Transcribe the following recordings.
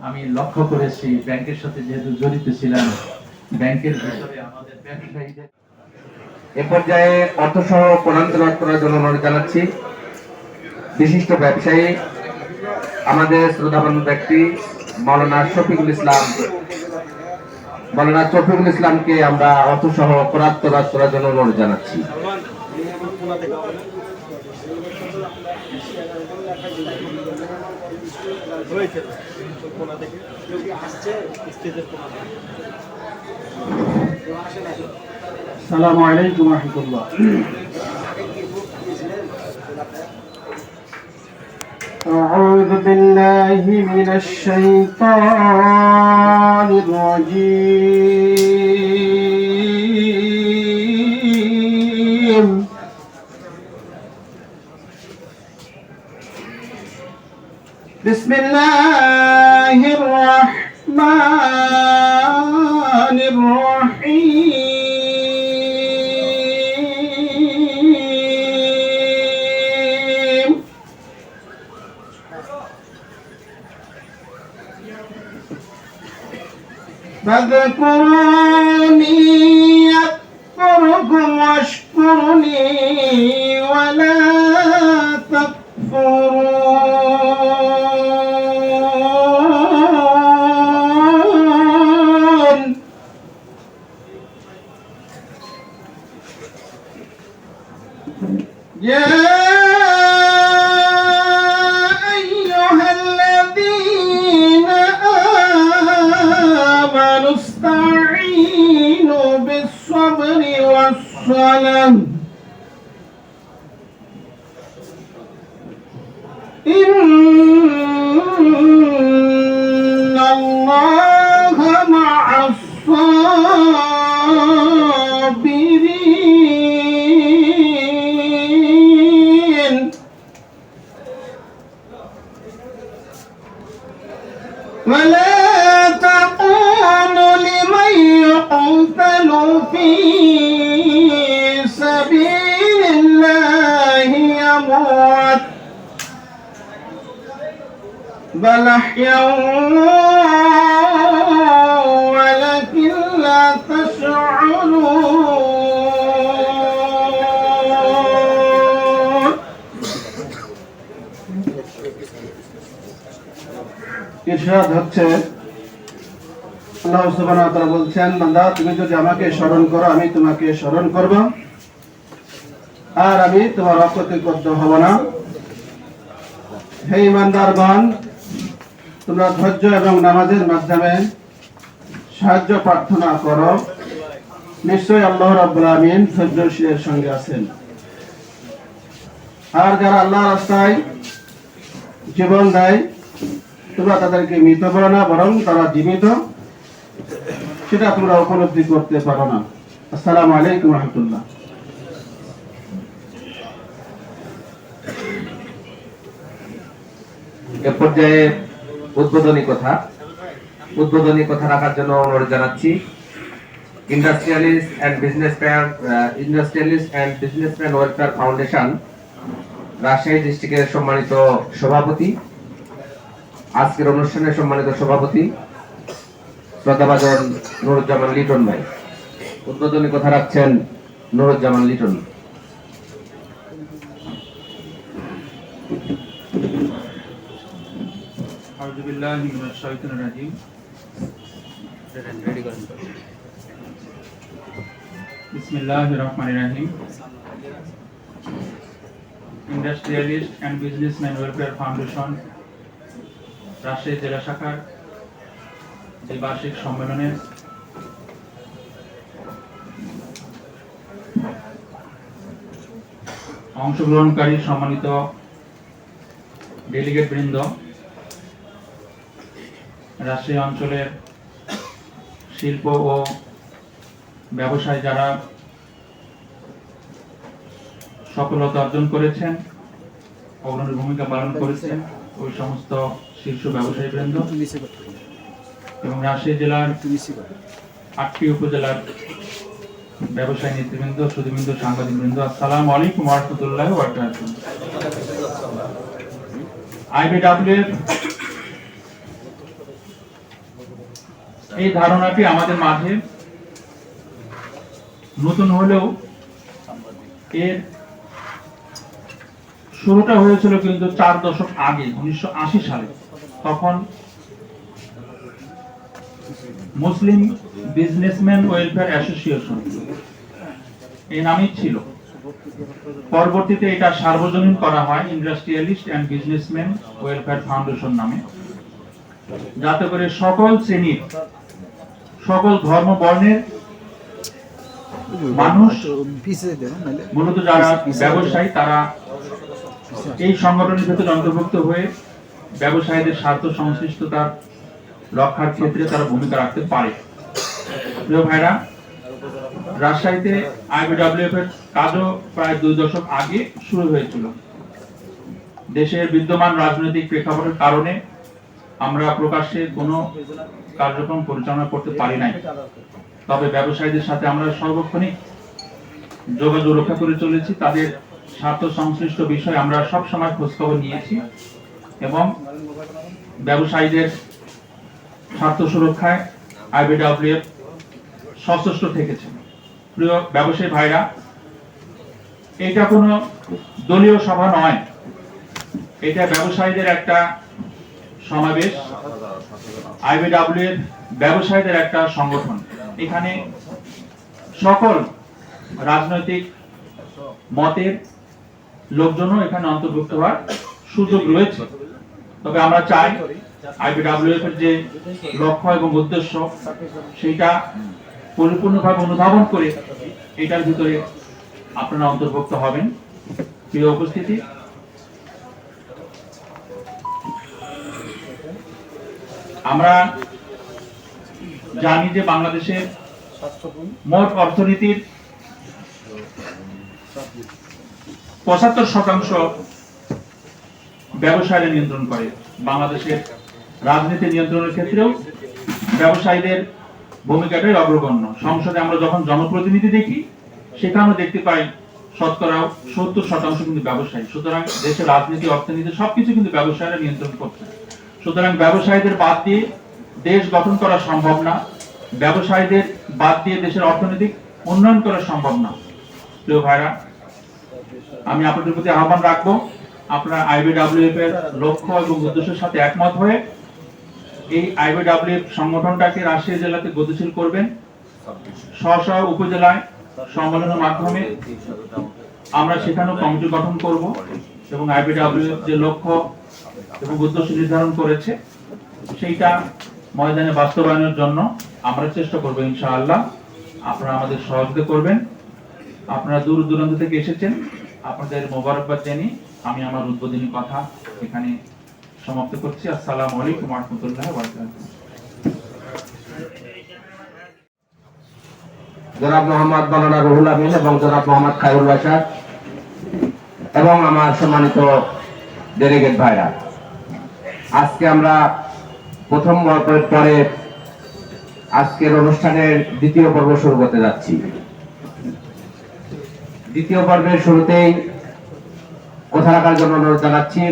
আমি লক্ষ্য করেছি ব্যাংকের সাথে যেহেতু জড়িত ছিলাম, ব্যাংকের ভিতরে আমাদের ব্যবসায়ীদের এ পর্যায়ে অর্থসহ কোরআন তেলাওয়াত করার জন্য অনুরোধ জানাচ্ছি বিশিষ্ট ব্যবসায়ী আমাদের শ্রদ্ধাবান ব্যক্তি মাওলানা শফিকুল ইসলামকে আমরা অর্থসহ কোরআন তেলাওয়াত করার জন্য অনুরোধ জানাচ্ছি। আসসালামু আলাইকুম ওয়া রাহমাতুল্লাহ। أعوذ بالله من الشيطان الرجيم. بسم الله الرحمن الرحيم. فاذكروني أذكركم واشكرني ولا تكفرون. يا أيها الذين آمنوا استعينوا بالصبر والصلاة إن الله مع الصابرين. ولا تقولوا لمن يقتل في سبيل الله يموت بل أحياء ولكن لا تشعرون. ইরশাদ হচ্ছে আল্লাহ সুবহানাহু ওয়া তাআলা বলছেন, বান্দা তুমি যদি আমাকে স্মরণ করো আমি তোমাকে স্মরণ করব আর আমি তোমার অপ্রতিবদ্ধ হব না। হে ঈমানদারগণ, তোমরা ধৈর্য এবং নামাজের মাধ্যমে সাহায্য প্রার্থনা করো, নিশ্চয়ই আল্লাহ রাব্বুল আমিন ধৈর্যশীলের সঙ্গে আছেন। আর যারা আল্লাহর রাস্তায় জীবন দেয় তোমরা তাদেরকে মৃত বলো না, বরং তারা জীবিত, সেটা তোমরা উপলব্ধি করতে পারো না। আসসালামু আলাইকুম ওয়া রাহমাতুল্লাহ। এ পর্যায়ে উদ্বোধনী কথা রাখার জন্য অনুরোধ জানাচ্ছি industrialist and businessman welfare foundation Rajshahi ডিস্ট্রিক্টের সম্মানিত সভাপতি, আজকের অনুষ্ঠানের সম্মানিত সভাপতি শ্রদ্ধাভাজন নুরুজ্জামান লিটন ভাই। উদ্বোধনী কথা রাখছেন নুরুজ্জামান লিটন। আউযু বিল্লাহি মিনাশ শাইতানির রাজিম। বিসমিল্লাহির রহমানির রহিম। Industrialist and businessman welfare foundation Rajshahi জেলা শাখার এই বার্ষিক সম্মেলনে অংশগ্রহণকারী সম্মানিত ডেলিগেট বৃন্দ, রাজশাহী অঞ্চলের শিল্প ও ব্যবসায় যারা সফলতা অর্জন করেছেন, অগ্রণী ভূমিকা পালন করেছেন, ওই সমস্ত শীর্ষ ব্যবসায়ী বৃন্দ এবং রাজশাহী জেলার 8টি উপজেলার ব্যবসায়ী নেতৃবৃন্দ, সুধীবৃন্দ, সাংবাদিকবৃন্দ, আসসালামু আলাইকুম ওয়া রাহমাতুল্লাহি ওয়া বারাকাতুহু। IBEW এই ধারণাটি আমাদের মাঝে নতুন হলেও এর শুরুটা হয়েছিল কিন্তু 4 দশক আগে 1980 সালে। তখন মুসলিম বিজনেসম্যান ওয়েলফেয়ার অ্যাসোসিয়েশন এই নামই ছিল। পরবর্তীতে এটা সার্বজনীন করা হয় industrialist and businessman welfare foundation নামে, যাতে করে সকল শ্রেণীর সকল ধর্ম বর্ণের মানুষ, মূলত যারা ব্যবসায়ী, তারা এই সংগঠনের ভেতরে অন্তর্ভুক্ত হয়ে ব্যবসায়ীদের স্বার্থ সংশ্লিষ্টতার রক্ষার ক্ষেত্রে তারা ভূমিকা রাখতে পারে। প্রিয় ভাইরা, রাজশাহীতে আইবিডব্লিউএফ এর কাজও প্রায় 2 দশক আগে শুরু হয়েছিল। দেশের বিদ্যমান রাজনৈতিক প্রেক্ষাপটের কারণে আমরা প্রকাশ্যে কোনো কার্যক্রম পরিচালনা করতে পারি নাই। তবে ব্যবসায়ীদের সাথে আমরা সর্বক্ষণিক যোগাযোগ রক্ষা করে চলেছি। তাদের স্বার্থ সংশ্লিষ্ট বিষয়ে আমরা সব সময় খোঁজখবর নিয়েছি এবং ব্যবসায়ীদের স্বার্থ সুরক্ষায় আইবিডব্লিউএফ সচেষ্ট থেকেছে। প্রিয় ব্যবসায়ী ভাইরা, এটা কোনো দলীয় সভা নয়, এটা ব্যবসায়ীদের একটা সমাবেশ। আইবিডব্লিউএফ ব্যবসায়ীদের একটা সংগঠন। এখানে সকল রাজনৈতিক মতের লোকজনও এখানে অন্তর্ভুক্ত হওয়ার সুযোগ রয়েছে। তবে আমরা চাই আইবিডব্লিউএফ এর যে লক্ষ্য এবং উদ্দেশ্য সেটা পরিপূর্ণভাবে অনুধাবন করে এটার ভিতরে আপনারা অন্তর্ভুক্ত হবেন। প্রিয় উপস্থিতি, আমরা জানি যে বাংলাদেশের মোট অর্থনীতির 75% ব্যবসায়ীরা নিয়ন্ত্রণ করে। বাংলাদেশের রাজনীতি নিয়ন্ত্রণের ক্ষেত্রেও ব্যবসায়ীদের ভূমিকাটাই অগ্রগণ্য। সংসদে আমরা যখন জনপ্রতিনিধি দেখি সেখানেও দেখতে পাই শতকরা 70% কিন্তু ব্যবসায়ী। সুতরাং দেশের রাজনীতি, অর্থনীতি সবকিছু কিন্তু ব্যবসায়ীরা নিয়ন্ত্রণ করছে। সুতরাং ব্যবসায়ীদের বাদ দিয়ে দেশ গঠন করা সম্ভব না, ব্যবসায়ীদের বাদ দিয়ে দেশের অর্থনৈতিক উন্নয়ন করা সম্ভব না। প্রিয় ভাইরা, আমি আপনাদের প্রতি আহ্বান রাখবো, আপনারা আইবিডব্লিউএফ এর লক্ষ্য এবং উদ্দেশ্যের সাথে একমত হয়ে এই আইবিডব্লিউএফ সংগঠনটাকে রাজশাহী জেলাতে গতিশীল করবেন। স্ব উপজেলায় সম্মেলনের মাধ্যমে আমরা সেখানেও কমিটি গঠন করব এবং আইবিডব্লিউএফ যে লক্ষ্য এবং উদ্দেশ্য নির্ধারণ করেছে সেইটা ময়দানে বাস্তবায়নের জন্য আমরা চেষ্টা করব ইনশাআল্লাহ। আপনারা আমাদের সহযোগিতা করবেন। আপনারা দূর দূরান্ত থেকে এসেছেন, আপনাদের মোবারকবাদ জানিয়ে আমি আমার উদ্বোধনী কথা এখানে সমাপ্ত করছি। আসসালামু আলাইকুম ওয়া রাহমাতুল্লাহি ওয়া বারাকাতুহু। জনাব মোহাম্মদ মাওলানা রুহুল আমিন এবং জনাব মোহাম্মদ খায়রুল বাশার এবং আমার সম্মানিত ডেলিগেট ভাইরা, আজকে আমরা প্রথম পর্বের পরে আজকের অনুষ্ঠানের দ্বিতীয় পর্ব শুরু করতে যাচ্ছি। দ্বিতীয় পর্বের শুরুতেই কথা রাখার জন্য অনুরোধ জানাচ্ছি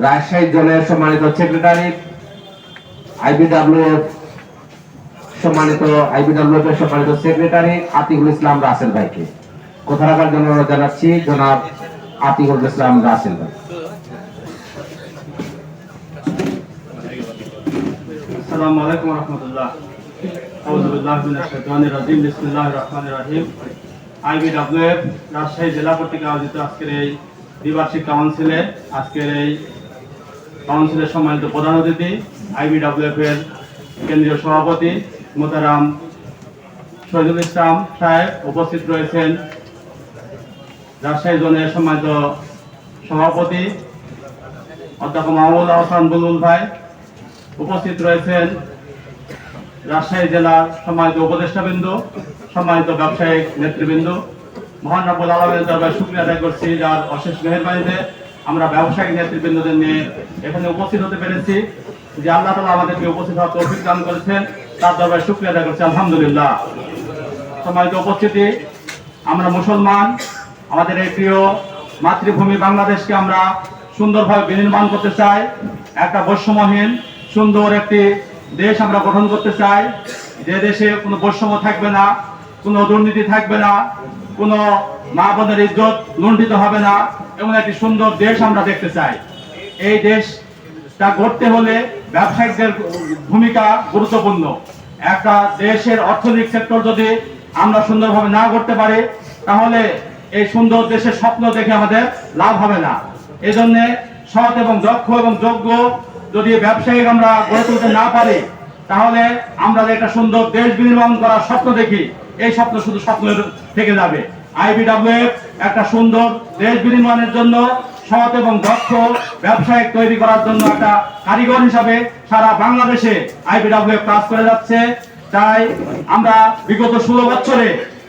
রাজশাহী জোনের সম্মানিত সেক্রেটারি আইবিডব্লিউএফ এর সম্মানিত সেক্রেটারি আতিকুল ইসলাম রাসেল ভাইকে কথা রাখার জন্য অনুরোধ জানাচ্ছি। জনাব আতিকুল ইসলাম রাসেল ভাই। আসসালামু আলাইকুম ওয়া রাহমাতুল্লাহ। আউযু বিল্লাহি মিনাশ শাইতানির রাজিম। বিসমিল্লাহির রহমানির রহিম। আইবিডব্লিউএফ রাজশাহী জেলা কর্তৃক আয়োজিত আজকের এই দ্বিবার্ষিক কাউন্সিলের সম্মানিত প্রধান অতিথি আইবিডব্লিউএফ এর কেন্দ্রীয় সভাপতি মোহতারাম শহীদুল ইসলাম সাহেব, উপস্থিত রয়েছেন রাজশাহী জোনের সম্মানিত সভাপতি অধ্যাপক মাহমুদ হাসান বুলবুল ভাই, উপস্থিত রয়েছেন রাজশাহী জেলার সম্মানিত উপদেষ্টাবৃন্দ, সম্মানিত ব্যবসায়িক নেতৃবৃন্দ। মহান রব্বুল আলামিনের দরবারে শুকরিয়া আদায় করছি যার অশেষ মেহেরবানিতে আমরা ব্যবসায়িক নেতৃবৃন্দদের নিয়ে এখানে উপস্থিত হতে পেরেছি। যে আল্লাহ তাআলা আমাদেরকে উপস্থিত হওয়ার তৌফিক দান করেছেন তার দরবারে শুকরিয়া আদায় করছি আলহামদুলিল্লাহ। সম্মানিত উপস্থিতি, আমরা মুসলমান, আমাদের এই প্রিয় মাতৃভূমি বাংলাদেশকে আমরা সুন্দরভাবে বিনির্মাণ করতে চাই। একটা বৈষম্যহীন সুন্দর একটি দেশ আমরা গঠন করতে চাই, যে দেশে কোনো বৈষম্য থাকবে না, কোনো দুর্নীতি থাকবে না, কোনো মা বোনের ইজ্জত লুণ্ঠিত হবে না, এমন একটি সুন্দর দেশ আমরা দেখতে চাই। এই দেশটা গড়তে হলে ব্যবসায়িকদের ভূমিকা গুরুত্বপূর্ণ। একটা দেশের অর্থনৈতিক সেক্টর যদি আমরা সুন্দরভাবে না করতে পারি, তাহলে এই সুন্দর দেশের স্বপ্ন দেখে আমাদের লাভ হবে না। এই জন্য সৎ এবং দক্ষ এবং যোগ্য যদি ব্যবসায়িক আমরা গড়ে তুলতে না পারি, তাহলে আমরা যে একটা সুন্দর দেশ বিনির্মাণ করার স্বপ্ন দেখি, এই স্বপ্ন শুধু স্বপ্ন থেকে যাবে। আইবিডব্লিউএফ একটা সুন্দর দেশ বিনির্মাণের জন্য, সৎ এবং দক্ষ ব্যবসায়িক তৈরি করার জন্য একটা কারিগর হিসাবে সারা বাংলাদেশে আইবিডব্লিউএফ কাজ করে যাচ্ছে। তাই আমরা বিগত 16 বছরে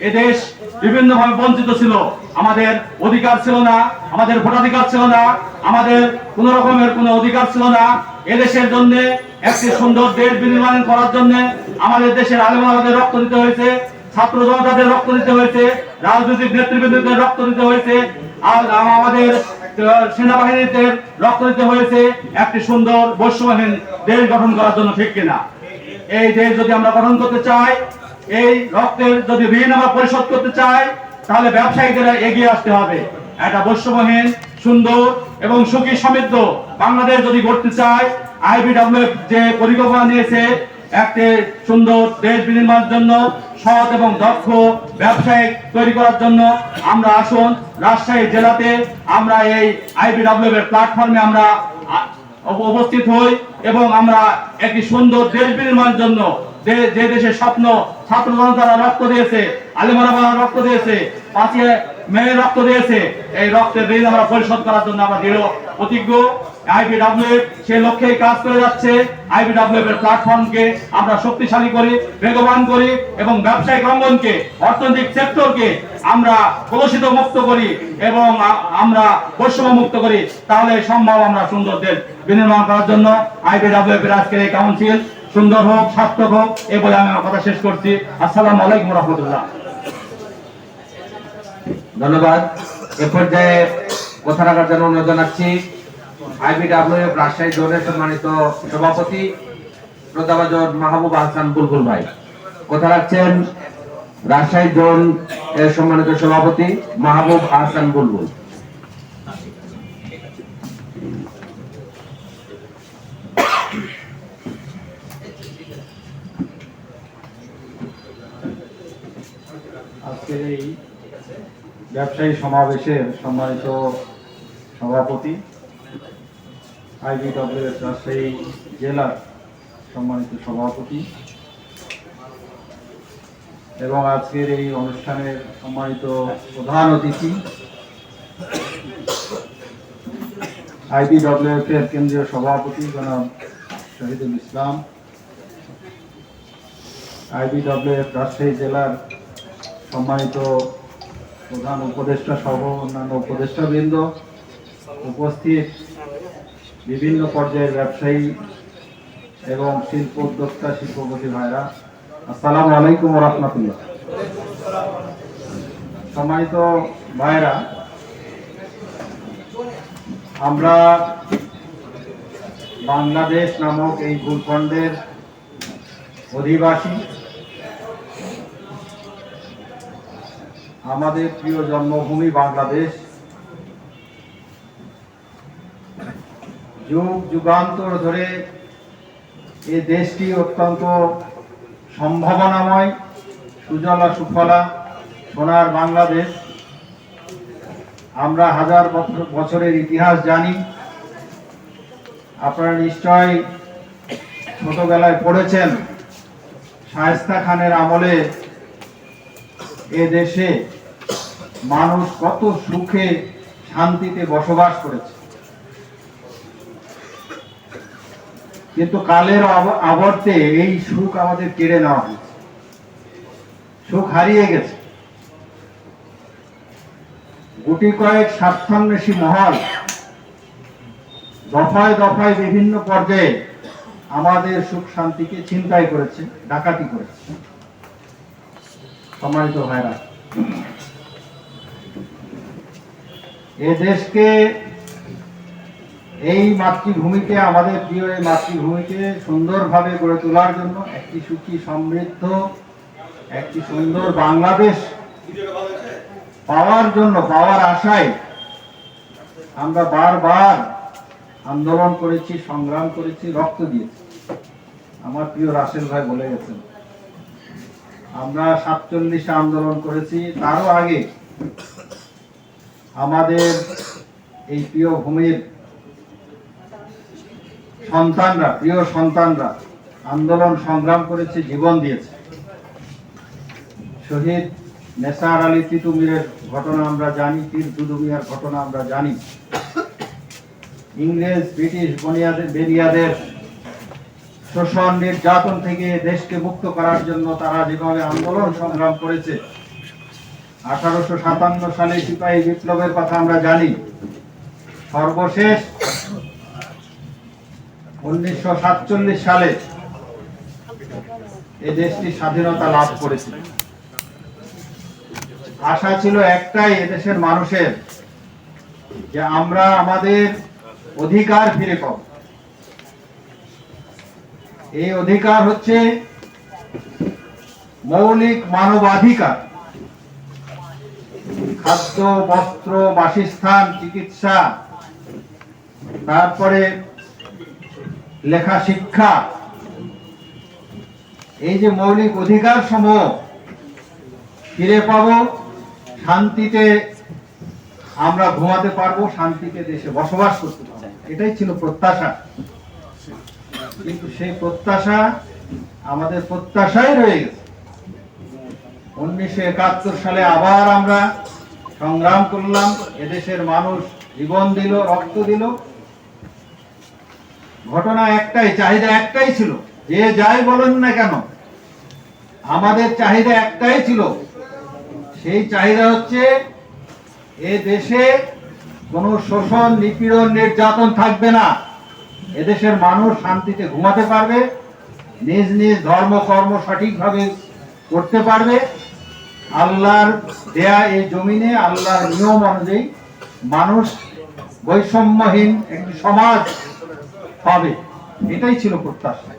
এদেশ বিভিন্নভাবে বঞ্চিত ছিল। আমাদের অধিকার ছিল না, আমাদের ভোটাধিকার ছিল না, আমাদের কোন রকমের কোনো অধিকার ছিল না। এদেশের জন্য একটি সুন্দর দেশ বিনির্মাণ করার জন্য আমাদের দেশের আলেমাদের রক্ত দিতে হয়েছে, ছাত্র জনতাদের রক্ত দিতে হয়েছে, রাজনৈতিক নেতৃবৃন্দদের রক্ত দিতে হয়েছে, আর আমাদের সেনাবাহিনীদের রক্ত দিতে হয়েছে একটি সুন্দর বৈষম্যহীন দেশ গঠন করার জন্য, ঠিক কিনা? এই দেশ যদি আমরা গঠন করতে চাই, এই রক্তের যদি ঋণ আমরা পরিশোধ করতে চাই, তাহলে ব্যবসায়ীদের এগিয়ে আসতে হবে। একটা বৈষম্যহীন, সুন্দর এবং সুখী সমৃদ্ধ বাংলাদেশ যদি গড়তে চাই, আইবিডব্লিউএফ যে পরিকল্পনা নিয়েছে একটি সুন্দর দেশ বিনির্মাণের জন্য, সৎ এবং দক্ষ ব্যবসায়িক তৈরি করার জন্য, আমরা আসুন রাজশাহী জেলাতে আমরা এই আইবিডব্লিউএফ এর প্ল্যাটফর্মে আমরা উপস্থিত হই এবং আমরা একটি সুন্দর দেশ বিনির্মাণের জন্য, যে দেশের স্বপ্ন ছাত্র জনতারা রক্ত দিয়েছে, আলেমারা রক্ত দিয়েছে, 5 মে রক্ত দিয়েছে, এই রক্তের ঋণ আমরা পরিশোধ করার জন্য আমরা দৃঢ় প্রতিজ্ঞ। আইবিডব্লিউএফ সেই লক্ষ্যেই কাজ করে যাচ্ছে। আইবিডব্লিউএফ এর প্ল্যাটফর্মকে আমরা শক্তিশালী করি, বেগবান করি এবং ব্যবসায়িক অঙ্গনকে, অর্থনৈতিক সেক্টরকে আমরা কলুষিত মুক্ত করি এবং আমরা বৈষম্য মুক্ত করি। তাহলে সম্ভব আমরা সুন্দর দেশ বিনির্মাণ করার জন্য। আইবিডব্লিউএফ এর আজকের এই কাউন্সিল সুন্দর হোক, সার্থক হোক, এই বলে আমি আমার কথা শেষ করছি। আসসালামু আলাইকুম রহমতুল্লাহ। ধন্যবাদ। এ পর্যায়ে কথা রাখার জন্য অনুরোধ জানাচ্ছি আইবিডব্লিউএফ রাজশাহী জোনের সম্মানিত সভাপতি প্রতাপাজর মাহবুব আহসান বুলবুল ভাই। কথা রাখছেন রাজশাহী জোন এর সম্মানিত সভাপতি মাহবুব আহসান বুলবুল। আজকের এই ব্যবসায়ী সমাবেশের সম্মানিত সভাপতি, আইবিডব্লিউএফ রাজশাহী জেলার সম্মানিত সভাপতি এবং আজকের এই অনুষ্ঠানের সম্মানিত প্রধান অতিথি, আইবিডব্লিউএফ এর কেন্দ্রীয় সভাপতি জনাব শহীদুল ইসলাম, আইবিডব্লিউএফ রাজশাহী জেলার সম্মানিত প্রধান উপদেষ্টা সহ অন্যান্য উপদেষ্টাবৃন্দ, উপস্থিত বিভিন্ন পর্যায়ের ব্যবসায়ী এবং শিল্প উদ্যোক্তা, শিল্পপতি ভাইরা, আসসালামু আলাইকুম ওয়া রাহমাতুল্লাহ। সম্মানিত ভাইরা, আমরা বাংলাদেশ নামক এই ভূখণ্ডের অধিবাসী। আমাদের প্রিয় জন্মভূমি বাংলাদেশ যুগ যুগান্তর ধরে এই দেশটি অত্যন্ত সম্ভাবনাময়, সুজলা সুফলা সোনার বাংলাদেশ। আমরা হাজার বছরের ইতিহাস জানি। আপনারা নিশ্চয় ছোটবেলায় পড়েছেন শায়েস্তা খানের আমলে এ দেশে মানুষ কত সুখে শান্তিতে বসবাস করেছে, কিন্তু কালের আবর্তে এই সুখ আমাদের কেড়ে নেওয়া হয়েছে, সুখ হারিয়ে গেছে। গুটি কয়েক স্বার্থান্বেষী মহল দফায় দফায় বিভিন্ন পর্যায়ে আমাদের সুখ শান্তিকে ছিনতাই করেছে, ডাকাতি করেছে। সম্মানিত ভাইরা, এ দেশকে এই মাতৃভূমিকে, আমাদের প্রিয় এই মাতৃভূমিকে সুন্দরভাবে গড়ে তোলার জন্য, একটি সুখী সমৃদ্ধ একটি সুন্দর বাংলাদেশ পাওয়ার জন্য, পাওয়ার আশায় আমরা বারবার আন্দোলন করেছি, সংগ্রাম করেছি, রক্ত দিয়েছি। আমার প্রিয় রাসেল ভাই বলে গেছেন আমরা 47 আন্দোলন করেছি। তারও আগে আমাদের এই প্রিয় ভূমির সন্তানরা, প্রিয় সন্তানরা আন্দোলন সংগ্রাম করেছে, জীবন দিয়েছে। শহীদ নেসার আলী তিতুমিরের ঘটনা আমরা জানি, পীর দুদু মিয়ার ঘটনা আমরা জানি। ইংরেজ ব্রিটিশ বেনিয়াদের শোষণ নির্যাতন থেকে দেশকে মুক্ত করার জন্য তারা যেভাবে আন্দোলন সংগ্রাম করেছে। 1857 সালে সিপাহী বিপ্লবের কথা আমরা জানি। সর্বশেষ 1947 সালে এই দেশটি স্বাধীনতা লাভ করেছে। আশা ছিল একটাই এদেশের মানুষের, যে আমরা আমাদের অধিকার ফিরে পাব। এই অধিকার হচ্ছে মৌলিক মানবাধিকার। খাদ্য, বস্ত্র, বাসস্থান, চিকিৎসা, তারপরে লেখা শিক্ষা, এই যে মৌলিক অধিকার সমূহ ফিরে পাব, শান্তিতে আমরা ঘুমাতে পারবো, শান্তিতে দেশে বসবাস করতে পারবো, এটাই ছিল প্রত্যাশা। কিন্তু সেই প্রত্যাশা আমাদের প্রত্যাশাই রয়ে গেছে। 1971 সালে আবার আমরা সংগ্রাম করলাম, এদেশের মানুষ জীবন দিল, রক্ত দিল। ঘটনা একটাই, চাহিদা একটাই ছিল, যে যাই বলেন না কেন আমাদের চাহিদা একটাই ছিল। সেই চাহিদা হচ্ছে এ দেশে কোনো শোষণ, নিপীড়ন, নির্যাতন থাকবে না। এদেশের মানুষ শান্তিতে ঘুমাতে পারবে, নিজ নিজ ধর্ম কর্ম সঠিকভাবে করতে পারবে। আল্লাহর দেয়া এই জমিনে আল্লাহর নিয়ম অনুযায়ী মানুষ বৈষম্যহীন একটি সমাজ পাবে, এটাই ছিল প্রত্যাশা।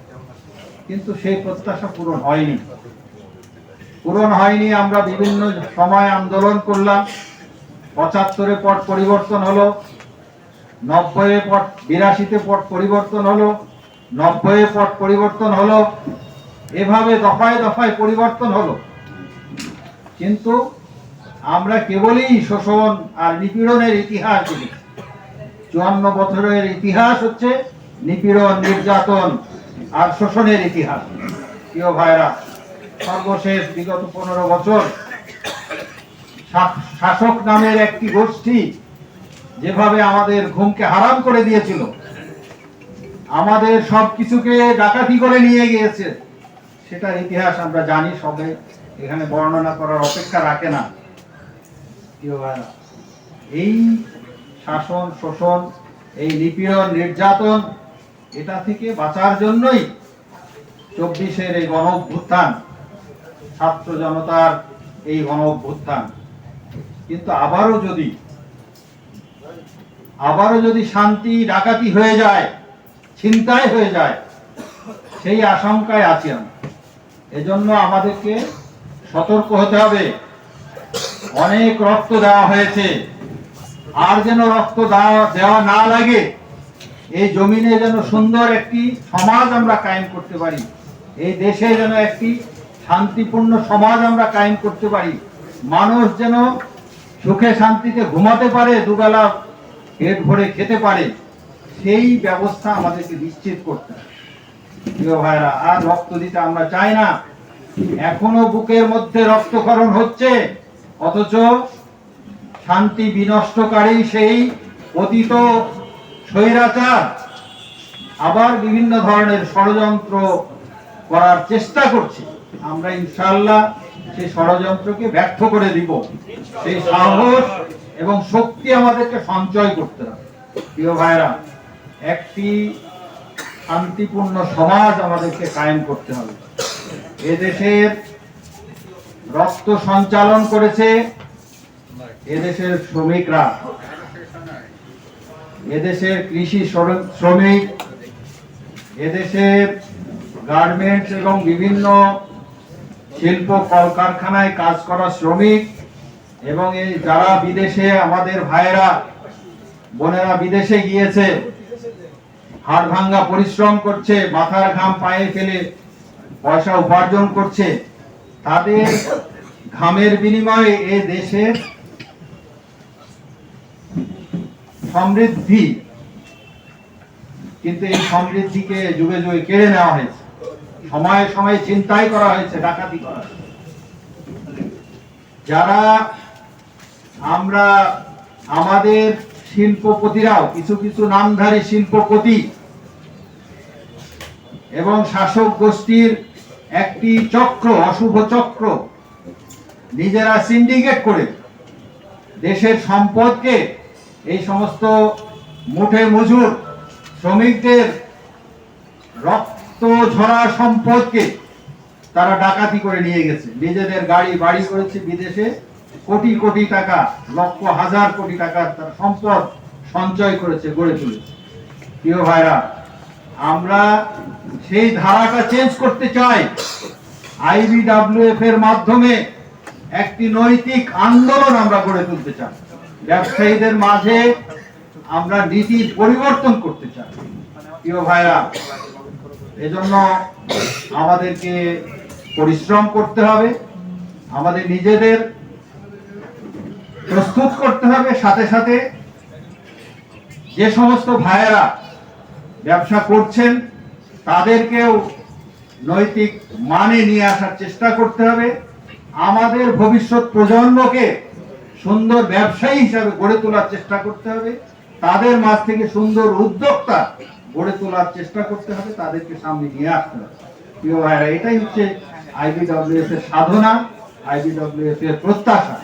কিন্তু সেই প্রত্যাশা পূরণ হয়নি। আমরা বিভিন্ন সময় আন্দোলন করলাম। 75-এ পট পরিবর্তন হলো, 90-এ পট, 82-তে পট পরিবর্তন হলো, 90-এ পট পরিবর্তন হলো, এভাবে দফায় দফায় পরিবর্তন হলো। কিন্তু আমরা কেবলই শোষণ আর নিপীড়নের ইতিহাস দেখেছি। 54 বছরের ইতিহাস হচ্ছে নিপীড়ন, নির্যাতন আর শোষণের ইতিহাস। প্রিয় ভাইরা, সর্বশেষ বিগত 15 বছর শাসক নামের একটি গোষ্ঠী যেভাবে আমাদের ঘুমকে হারাম করে দিয়েছিল, আমাদের সবকিছুকে ডাকাতি করে নিয়ে গিয়েছে, সেটার ইতিহাস আমরা জানি। সবে এখানে বর্ণনা করার অপেক্ষা রাখে না। এই শাসন, শোষণ, এই নিপীড়ন, নির্যাতন, এটা থেকে বাঁচার জন্যই 24-এর এই গণ অভ্যুত্থান, ছাত্র জনতার এই গণ অভ্যুত্থান। কিন্তু আবারও যদি শান্তি ডাকাতি হয়ে যায়, ছিনতাই হয়ে যায়, সেই আশঙ্কায় আছি আমরা। এজন্য আমাদেরকে সতর্ক হতে হবে। অনেক রক্ত দেওয়া হয়েছে, আর যেন রক্ত দেওয়া না লাগে। এই জমিনে যেন সুন্দর একটি সমাজ আমরা কায়েম করতে পারি, এই দেশে যেন একটি শান্তিপূর্ণ সমাজ আমরা কায়েম করতে পারি, মানুষ যেন সুখে শান্তিতে ঘুমাতে পারে, দুবেলা পেট ভরে খেতে পারে, সেই ব্যবস্থা আমাদেরকে নিশ্চিত করতে হবে। প্রিয় ভাইরা, আর রক্ত দিতে আমরা চাই না। এখনো বুকের মধ্যে রক্তক্ষরণ হচ্ছে, অথচ শান্তি বিনষ্টকারী সেই অতীত স্বৈরাচার আবার বিভিন্ন ধরনের ষড়যন্ত্র করার চেষ্টা করছে। আমরা ইনশাআল্লাহ সেই ষড়যন্ত্রকে ব্যর্থ করে দিব। সেই সাহস এবং শক্তি আমাদেরকে সঞ্চয় করতে হবে। প্রিয় ভাইরা, একটি শান্তিপূর্ণ সমাজ আমাদেরকে কায়েম করতে হবে। এদেশের রক্ত সঞ্চালন করেছে এদেশের শ্রমিকরা, এদেশের কৃষি শ্রমিক, এদেশের গার্মেন্টস এবং বিভিন্ন শিল্প কলকারখানায় কাজ করা শ্রমিক এবং এই যারা বিদেশে আমাদের ভাইয়েরা বোনেরা বিদেশে গিয়েছে, হাড় ভাঙ্গা পরিশ্রম করছে, মাথার ঘাম পায়ে ফেলে পয়সা উপার্জন করছে, তাদের ঘামের বিনিময়ে এই দেশের সমৃদ্ধি, কিন্তু এই সমৃদ্ধিকে যুগে যুগে কেড়ে নেওয়া হয়েছে, সময়ে সময়ে ছিনতাই করা হয়েছে, ডাকাতি করা হয়েছে। যারা আমরা আমাদের শিল্পপতিরাও কিছু কিছু নামধারী শিল্পপতি এবং শাসক গোষ্ঠীর একটি চক্র, অশুভ চক্র, নিজেরা সিন্ডিকেট করে দেশের সম্পদকে, এই সমস্ত মুঠে মজুর শ্রমিকদের রক্ত ঝরা সম্পদকে তারা ডাকাতি করে নিয়ে গেছে, নিজেদের গাড়ি বাড়ি করেছে বিদেশে, কোটি কোটি টাকা, লক্ষ হাজার কোটি টাকার তার সম্পদ সঞ্চয় করেছে, গড়ে তুলেছে। প্রিয় ভাইরা, আমরা সেই ধারাটা চেঞ্জ করতে চাই। আইবিডব্লিউএফ এর মাধ্যমে একটি নৈতিক আন্দোলন আমরা গড়ে তুলতে চাই। ব্যবসায়ীদের মাঝে আমরা নীতির পরিবর্তন করতে চাই। প্রিয় ভাইরা, এজন্য আমাদেরকে পরিশ্রম করতে হবে, আমাদের নিজেদের প্রস্তুত করতে হবে, সাথে সাথে যে সমস্ত ভাইয়েরা ব্যবসা করছেন তাদেরকেও নৈতিক মানে নিয়ে আসার চেষ্টা করতে হবে। আমাদের ভবিষ্যৎ প্রজন্মকে সুন্দর ব্যবসায়ী হিসাবে গড়ে তোলার চেষ্টা করতে হবে, তাদের মাঝ থেকে সুন্দর উদ্যোক্তা গড়ে তোলার চেষ্টা করতে হবে, তাদেরকে সামনে নিয়ে আসতে হবে। প্রিয় ভাইরা, এটাই হচ্ছে আইবিডব্লিউএফ এর সাধনা, আইবিডব্লিউএফ এর প্রত্যাশা।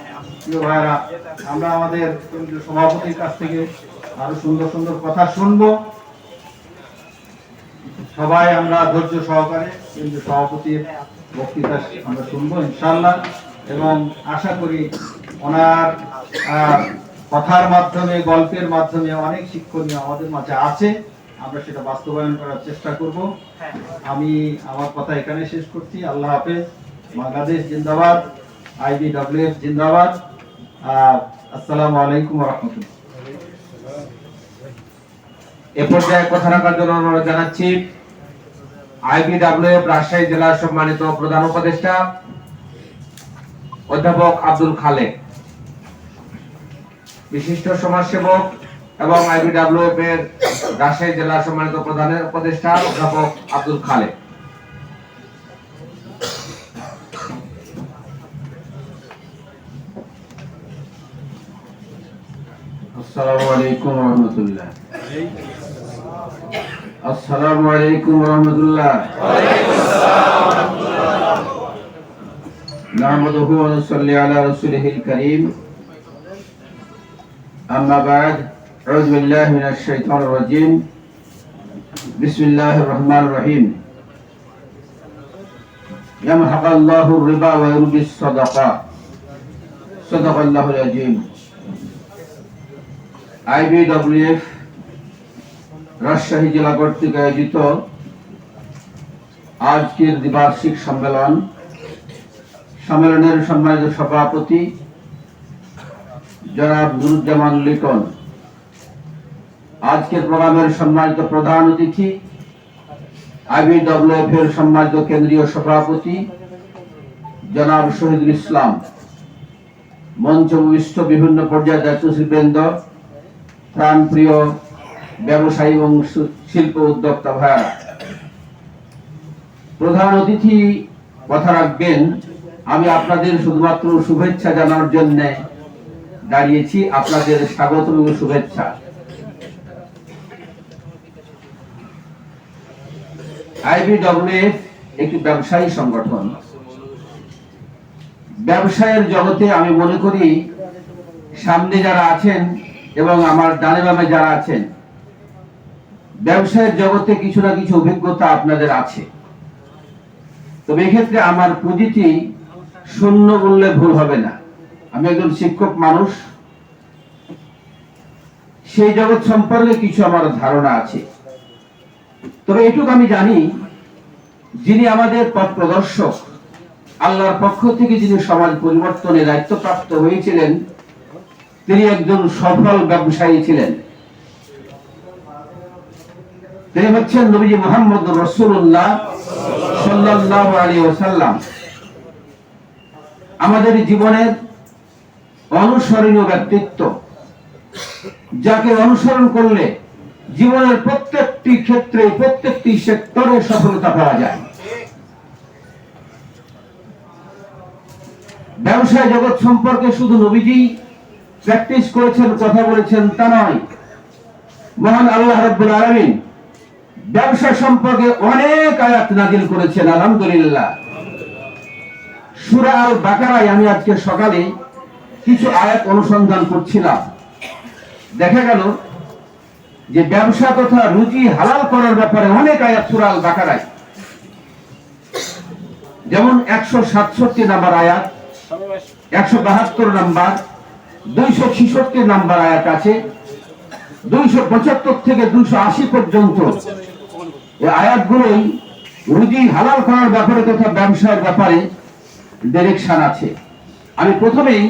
প্রিয় ভাইরা, আমরা আমাদের কেন্দ্রীয় সভাপতির কাছ থেকে আরো সুন্দর সুন্দর কথা শুনবো। সবাই আমরা ধৈর্য সহকারে কেন্দ্রীয় সভাপতির বক্তৃতা আমরা শুনবো ইনশাআল্লাহ, এবং আশা করি ওনার কথার মাধ্যমে, গল্পের মাধ্যমে অনেক শিক্ষণীয় আমাদের মাঝে আছে, আমরা সেটা বাস্তবায়ন করার চেষ্টা করব। আমি আমার কথা এখানে শেষ করছি। আল্লাহ হাফেজ। বাংলাদেশ জিন্দাবাদ, আইবিডব্লিউএফ জিন্দাবাদ। আসসালামু আলাইকুম ওয়া রাহমাতুল্লাহ। এ পর্যায়ে কথা রাখার জন্য অনুরোধ জানাচ্ছি আইবিডব্লিউএফ রাজশাহী জেলার সম্মানিত প্রধান উপদেষ্টা অধ্যাপক আব্দুল খালেক, বিশিষ্ট সমাজসেবক এবং আইবিডব্লিউএফ এর রাজশাহী জেলার সম্মানিত প্রধান উপদেষ্টা অধ্যাপক আব্দুল খালেক। আসসালামু আলাইকুম ওয়া রাহমাতুল্লাহ। আসসালামু আলাইকুম ওয়া রাহমাতুল্লাহ। নাহমাদুহু ওয়া নুসাল্লি আলা রাসূলিহিল কারীম। আম্মা বা'দ, আউযু বিল্লাহি মিনাশ শাইতানির রাজীম। বিসমিল্লাহির রহমানির রহিম। ইয়ামহাকাল্লাহু রিবা ওয়া ইউরবিস সাদাকা। সাদাকাল্লাহুল আযীম। আইবিডব্লিউএফ রাজশাহী জেলা কর্তৃক আয়োজিত আজকের দ্বিবার্ষিক সম্মেলনের সম্মানিত সভাপতি জনাব নুরুজ্জামান লিটন, আজকের প্রোগ্রামের সম্মানিত প্রধান অতিথি আইবিডব্লিউএফ এর সম্মানিত কেন্দ্রীয় সভাপতি জনাব শহীদুল ইসলাম, মঞ্চ উপবিষ্ট বিভিন্ন পর্যায়ের দায়িত্বশীলবৃন্দ, প্রাণপ্রিয় ব্যবসায়ী এবং শিল্প উদ্যোক্তা ভাইরা, প্রধান অতিথি কথা রাখবেন। আমি আপনাদের শুধুমাত্র শুভেচ্ছা জানানোর জন্য দাঁড়িয়েছি, আপনাদের স্বাগত এবং শুভেচ্ছা। আইবিডব্লিউএফ একটি ব্যবসায়ী সংগঠন। ব্যবসায়ের জগতে আমি মনে করি সামনে যারা আছেন এবং আমার ডানে বামে যারা আছেন, ব্যবসায়ের জগতে কিছু না কিছু অভিজ্ঞতা আপনাদের আছে। তবে এক্ষেত্রে আমার পুঁজিটি শূন্য বললে ভুল হবে না। আমি একজন শিক্ষক মানুষ, সেই জগৎ সম্পর্কে কিছু আমার ধারণা আছে। তবে এটুকু আমি জানি, যিনি আমাদের পথ প্রদর্শক, আল্লাহর পক্ষ থেকে যিনি সমাজ পরিবর্তনের দায়িত্বপ্রাপ্ত হয়েছিলেন, তিনি একজন সফল ব্যবসায়ী ছিলেন। তিনি হচ্ছেন নবীজি মুহাম্মদ রাসূলুল্লাহ সাল্লাল্লাহু আলাইহি ওয়াসাল্লাম। আমাদের জীবনের অনুসরণীয় ব্যক্তিত্ব, যাকে অনুসরণ করলে জীবনের প্রত্যেকটি ক্ষেত্রে, প্রত্যেকটি সেক্টরে সফলতা পাওয়া যায়। ব্যবসায় জগৎ সম্পর্কে শুধু নবীজি প্র্যাকটিস করেছেন, কথা বলেছেন তা নয়, মহান আল্লাহ রাব্বুল আলামিন ব্যবসা সম্পর্কে অনেক আয়াত নাযিল করেছেন। আলহামদুলিল্লাহ। সূরা আল বাকারায় আমি আজকে সকালে কিছু আয়াত অনুসন্ধান করছিলাম, দেখা গেল যে ব্যবসা তথা রুজি হালাল করার ব্যাপারে অনেক আয়াত সূরা আল বাকারায়। যেমন 167 নম্বর আয়াত, 172 নম্বর, 266 নম্বর আয়াত আছে, 275 থেকে 280 পর্যন্ত এই আয়াতগুলোই রুজি হালাল করার ব্যাপারে তথা ব্যবসার ব্যাপারে ডিরেকশন আছে। আমি প্রথমেই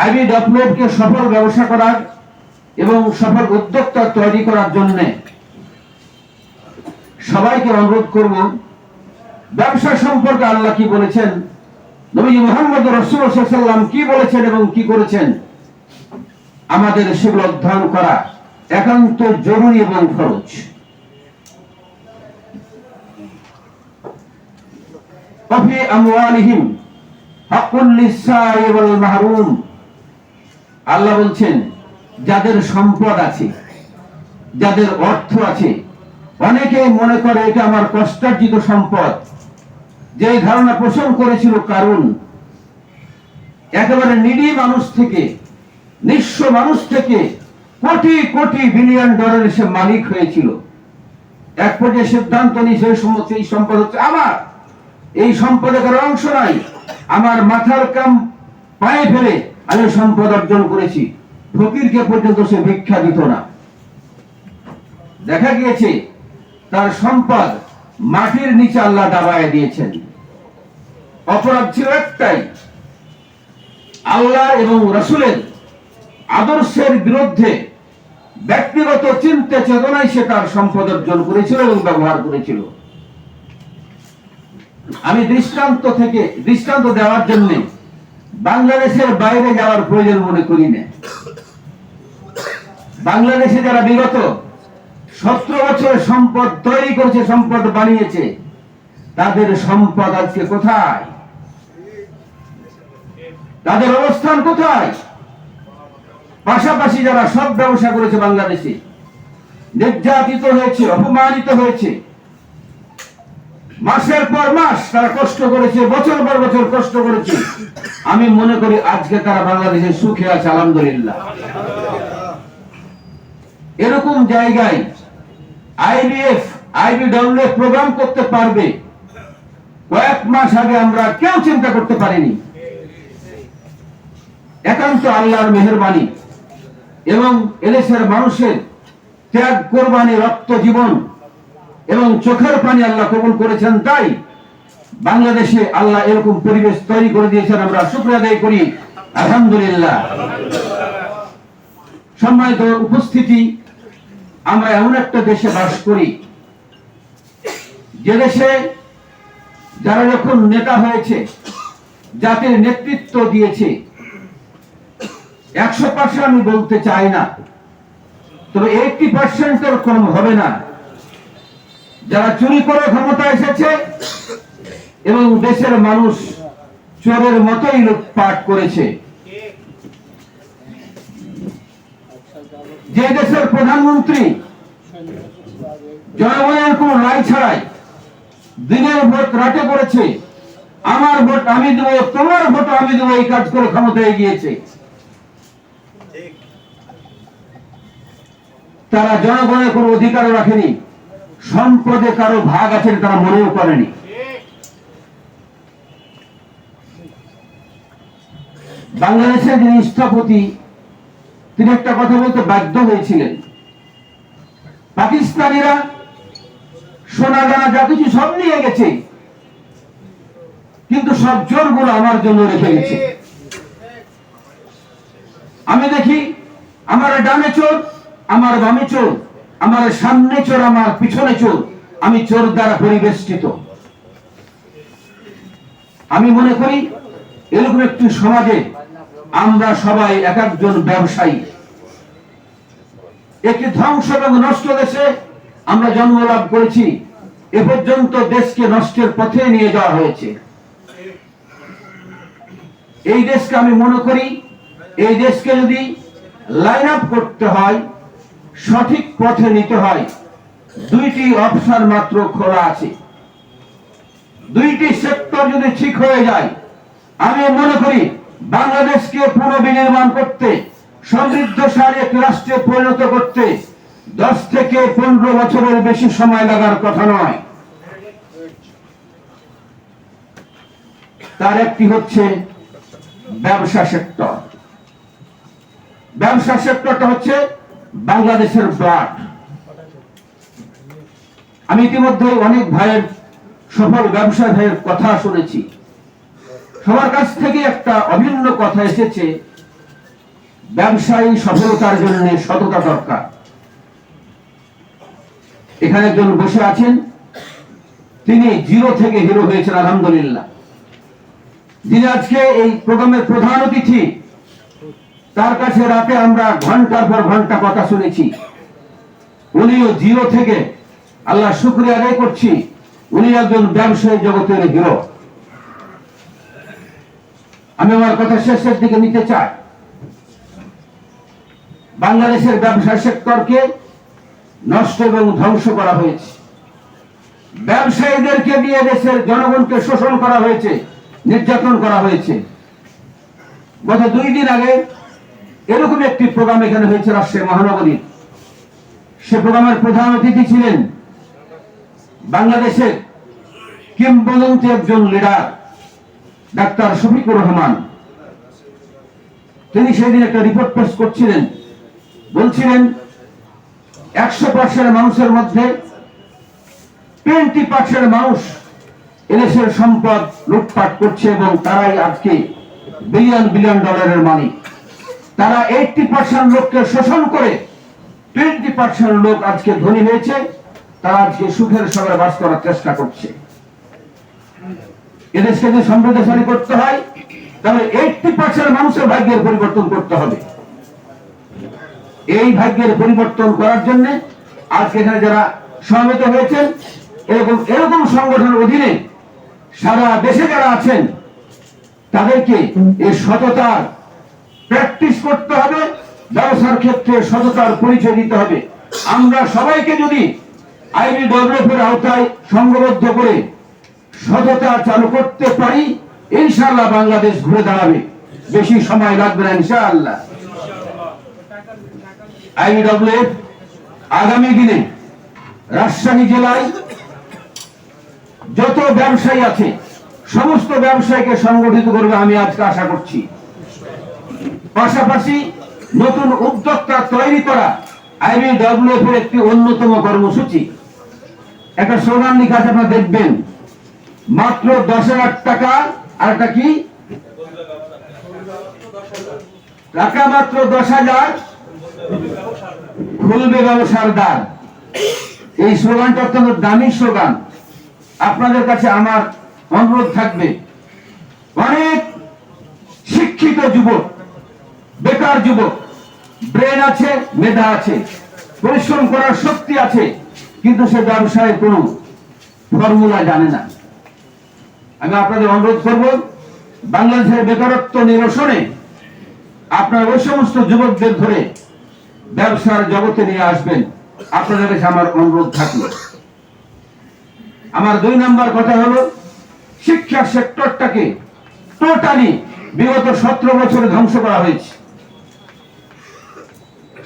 IBWF-কে সফল ব্যবসা করার এবং সফল উদ্যোক্তা তৈরি করার জন্য সবাইকে অনুরোধ করব, ব্যবসা সম্পর্কে আল্লাহ কি বলেছেন, নবী মুহাম্মদ রাসূলুল্লাহ সাল্লাল্লাহু আলাইহি ওয়াসাল্লাম কি বলেছেন এবং কি করেছেন, আমাদের সেগুলো অধ্যয়ন করা একান্ত জরুরি এবং ফরজ। ওয়াফি আমওয়ালিহিম হাক্কুল লিস-সাইল ওয়াল মাহরুম। আল্লাহ বলছেন, যাদের সম্পদ আছে, যাদের অর্থ আছে, অনেকে মনে করে এটা আমার কষ্টার্জিত সম্পদ, যে ধারণা পোষণ করেছিল কারণ একেবারে নিডি মানুষ থেকে, নিঃস্ব মানুষ থেকে কোটি কোটি বিলিয়ন ডলারের সে মালিক হয়েছিল। এক পর্যায়ে সিদ্ধান্ত নিয়ে সেই সম্পদ হচ্ছে আমার, এই সম্পদে কারো অংশ নাই, আমার মাথার কাম পায়ে ফেলে আমি সম্পদ অর্জন করেছি। ফকিরকে পর্যন্ত সে ভিক্ষা দিত না। দেখা গিয়েছে তার সম্পদ মাটির নিচে আল্লাহ দাবায় দিয়েছেন। অপরাধ ছিল একটাই, আল্লাহ এবং রাসূলের আদর্শের বিরুদ্ধে ব্যক্তিগত চিন্তা চেতনায় সে তার সম্পদ অর্জন করেছিল এবং ব্যবহার করেছিল। আমি দৃষ্টান্ত দেওয়ার জন্য বাংলাদেশের বাইরে যাওয়ার প্রয়োজন মনে করি না। বাংলাদেশে যারা বিগত 17 বছরের সম্পদ তৈরি করেছে, সম্পদ বানিয়েছে, তাদের সম্পদ আজকে কোথায়? তাদের অবস্থান কোথায়? পাশাপাশি যারা সব ব্যবসা করেছে বাংলাদেশে, নির্যাতিত হয়েছে, অপমানিত হয়েছে, মাসের পর মাস তারা কষ্ট করেছে, বছর পর বছর কষ্ট করেছে, আমি মনে করি আজকে তারা বাংলাদেশে সুখে আছে। আলহামদুলিল্লাহ। এরকম জায়গায় IBWF প্রোগ্রাম করতে পারবে, কয়েক মাস আগে আমরা কেউ চিন্তা করতে পারিনি। একান্ত আল্লাহর মেহেরবানি এবং এদেশের মানুষের ত্যাগ, কোরবানি, রক্ত, জীবন এবং চোখের পানি আল্লাহ কবুল করেছেন। তাই বাংলাদেশে আল্লাহ এরকম পরিবেশ তৈরি করে দিয়েছেন, আমরা শুকরিয়া আদায় করি। আলহামদুলিল্লাহ। সম্মানিত উপস্থিতি, আমরা এমন একটা দেশে বাস করি যে দেশে যারা যখন নেতা হয়েছে, জাতির নেতৃত্ব দিয়েছে, 100% আমি বলতে চাই না, তবে 80% কম হবে না, যারা চুরি করে ক্ষমতা এসেছে এবং দেশের মানুষ চোরের মতোই লুটপাট করেছে। যে দেশের প্রধানমন্ত্রী জনগণের কোন রায় ছাড়াই দিনের ভোট রাতে করেছে, আমার ভোট আমি দেবো, তোমার ভোট আমি দেবো, এই কাজ করে ক্ষমতায় গিয়েছে। তারা জনগণের কোনো অধিকারও রাখেনি, সম্পদে কারো ভাগ আছে তারা মনেও করেনি। বাংলাদেশের যিনি স্থপতি তিনি একটা কথা বলতে বাধ্য হয়েছিলেন, পাকিস্তানিরা সোনা দানা যা কিছু সব নিয়ে গেছে, কিন্তু সব চোরগুলো আমার জন্য রেখে গেছে। আমি দেখি আমার ডানে চোর, আমার বামে চোর, আমার সামনে চোর, আমার পিছনে চোর, আমি চোর দ্বারা পরিবেষ্টিত। আমি মনে করি এরকম একটি সমাজে আমরা সবাই এক একজন ব্যবসায়ী। একটি ধ্বংস এবং নষ্ট দেশে আমরা জন্ম লাভ করেছি, এ পর্যন্ত দেশকে নষ্টের পথে নিয়ে যাওয়া হয়েছে। এই দেশকে আমি মনে করি, এই দেশকে যদি লাইন আপ করতে হয়, সঠিক পথে নিতে হয়, দুইটি অপশন মাত্র খোলা আছে। দুইটি সেক্টর যদি ঠিক হয়ে যায়, আমি মনে করি বাংলাদেশকে পুনর্বিনির্মাণ করতে, সমৃদ্ধশালী একটি রাষ্ট্রে পরিণত করতে 10 থেকে 15 বছরের বেশি সময় লাগার কথা নয়। তার একটি হচ্ছে ব্যবসা সেক্টর। ব্যবসা সেক্টরটা হচ্ছে বাংলাদেশের ব্লাড। আমি ইতিমধ্যে অনেক ভাইয়ের, সফল ব্যবসায়ী ভাইয়ের কথা শুনেছি। সবার কাছ থেকে একটা অভিন্ন কথা এসেছে, ব্যবসায়ী সফলতার জন্য সততা দরকার। এখানে একজন বসে আছেন, তিনি জিরো থেকে হিরো হয়েছেন, আলহামদুলিল্লাহ। যিনি আজকে এই প্রোগ্রামের প্রধান অতিথি, তার কাছে রাতে আমরা ঘন্টার পর ঘন্টা কথা শুনেছি। উনিও জিরো থেকে, আল্লাহ শুকরিয়া আদায় করছি, উনি একজন ব্যবসায়ী জগতের হিরো। আমি আমার কথা শেষের দিকে নিতে চাই। বাংলাদেশের ব্যবসা সেক্টরকে নষ্ট এবং ধ্বংস করা হয়েছে। ব্যবসায়ীদেরকে দিয়ে দেশের জনগণকে শোষণ করা হয়েছে, নির্যাতন করা হয়েছে। গত 2 দিন আগে এরকম একটি প্রোগ্রাম এখানে হয়েছে রাজশাহী মহানগরীর। সে প্রোগ্রামের প্রধান অতিথি ছিলেন বাংলাদেশের কিংবদন্তি একজন লিডার, ডাক্তার শফিকুর রহমান। তিনি সেদিন একটা রিপোর্ট পেশ করছিলেন, বলছিলেন 100% মানুষের মধ্যে 20% মানুষ এদেশের সম্পদ লুটপাট করছে এবং তারাই আজকে বিলিয়ন বিলিয়ন ডলারের মালিক। তারা 80% লোককে শোষণ করে 20% লোক আজকে ধনী হয়েছে, তারা আজকে সুখের সঙ্গে বাস করার চেষ্টা করছে। এদেশকে যদি সমৃদ্ধশালী করতে হয়, তাহলে 80% মানুষের ভাগ্যের পরিবর্তন করতে হবে। এই ভাগ্যের পরিবর্তন করার জন্য আজকে এখানে যারা সমবেত হয়েছেন, এরকম সংগঠনের অধীনে সারা দেশে যারা আছেন, তাদেরকে এই সততার প্র্যাকটিস করতে হবে। ব্যবসার ক্ষেত্রে সততার পরিচয় দিতে হবে। আমরা সবাইকে যদি IBWF এর আওতায় সংঘবদ্ধ করে সততা চালু করতে পারি, ইনশাআল্লাহ বাংলাদেশ ঘুরে দাঁড়াবে। বেশি সময় লাগবে না ইনশাআল্লাহ। IBWF আগামী দিনে রাজশাহী জেলায় যত ব্যবসায়ী আছে, সমস্ত ব্যবসায়ীকে সংগঠিত করবে, আমি আজকে আশা করছি। পাশাপাশি নতুন উদ্যোক্তা তৈরি করা IBWF এর একটি অন্যতম কর্মসূচি। একটা স্লোগান লিখা আছে, আপনারা দেখবেন, মাত্র 10,000 টাকা। আর একটা কি টাকা? মাত্র 10,000 খুলবে ব্যবসার দ্বার। এই স্লোগানটা অত্যন্ত দামি স্লোগান। আপনাদের কাছে আমার অনুরোধ থাকবে, অনেক শিক্ষিত যুবক, বেকার যুবক, ব্রেন আছে, মেধা আছে, পরিশ্রম করার শক্তি আছে, কিন্তু সে ব্যবসায় কোনো ফর্মুলা জানে না। আমি আপনাদের অনুরোধ করব, বাংলাদেশের বেকারত্ব নিরসনে আপনারা ওই সমস্ত যুবকদের ধরে ব্যবসার জগতে নিয়ে আসবেন। আপনাদের কাছে আমার অনুরোধ থাকলো। আমার 2 নাম্বার কথা হলো, শিক্ষা সেক্টরটাকে টোটালি বিগত 17 বছরে ধ্বংস করা হয়েছে।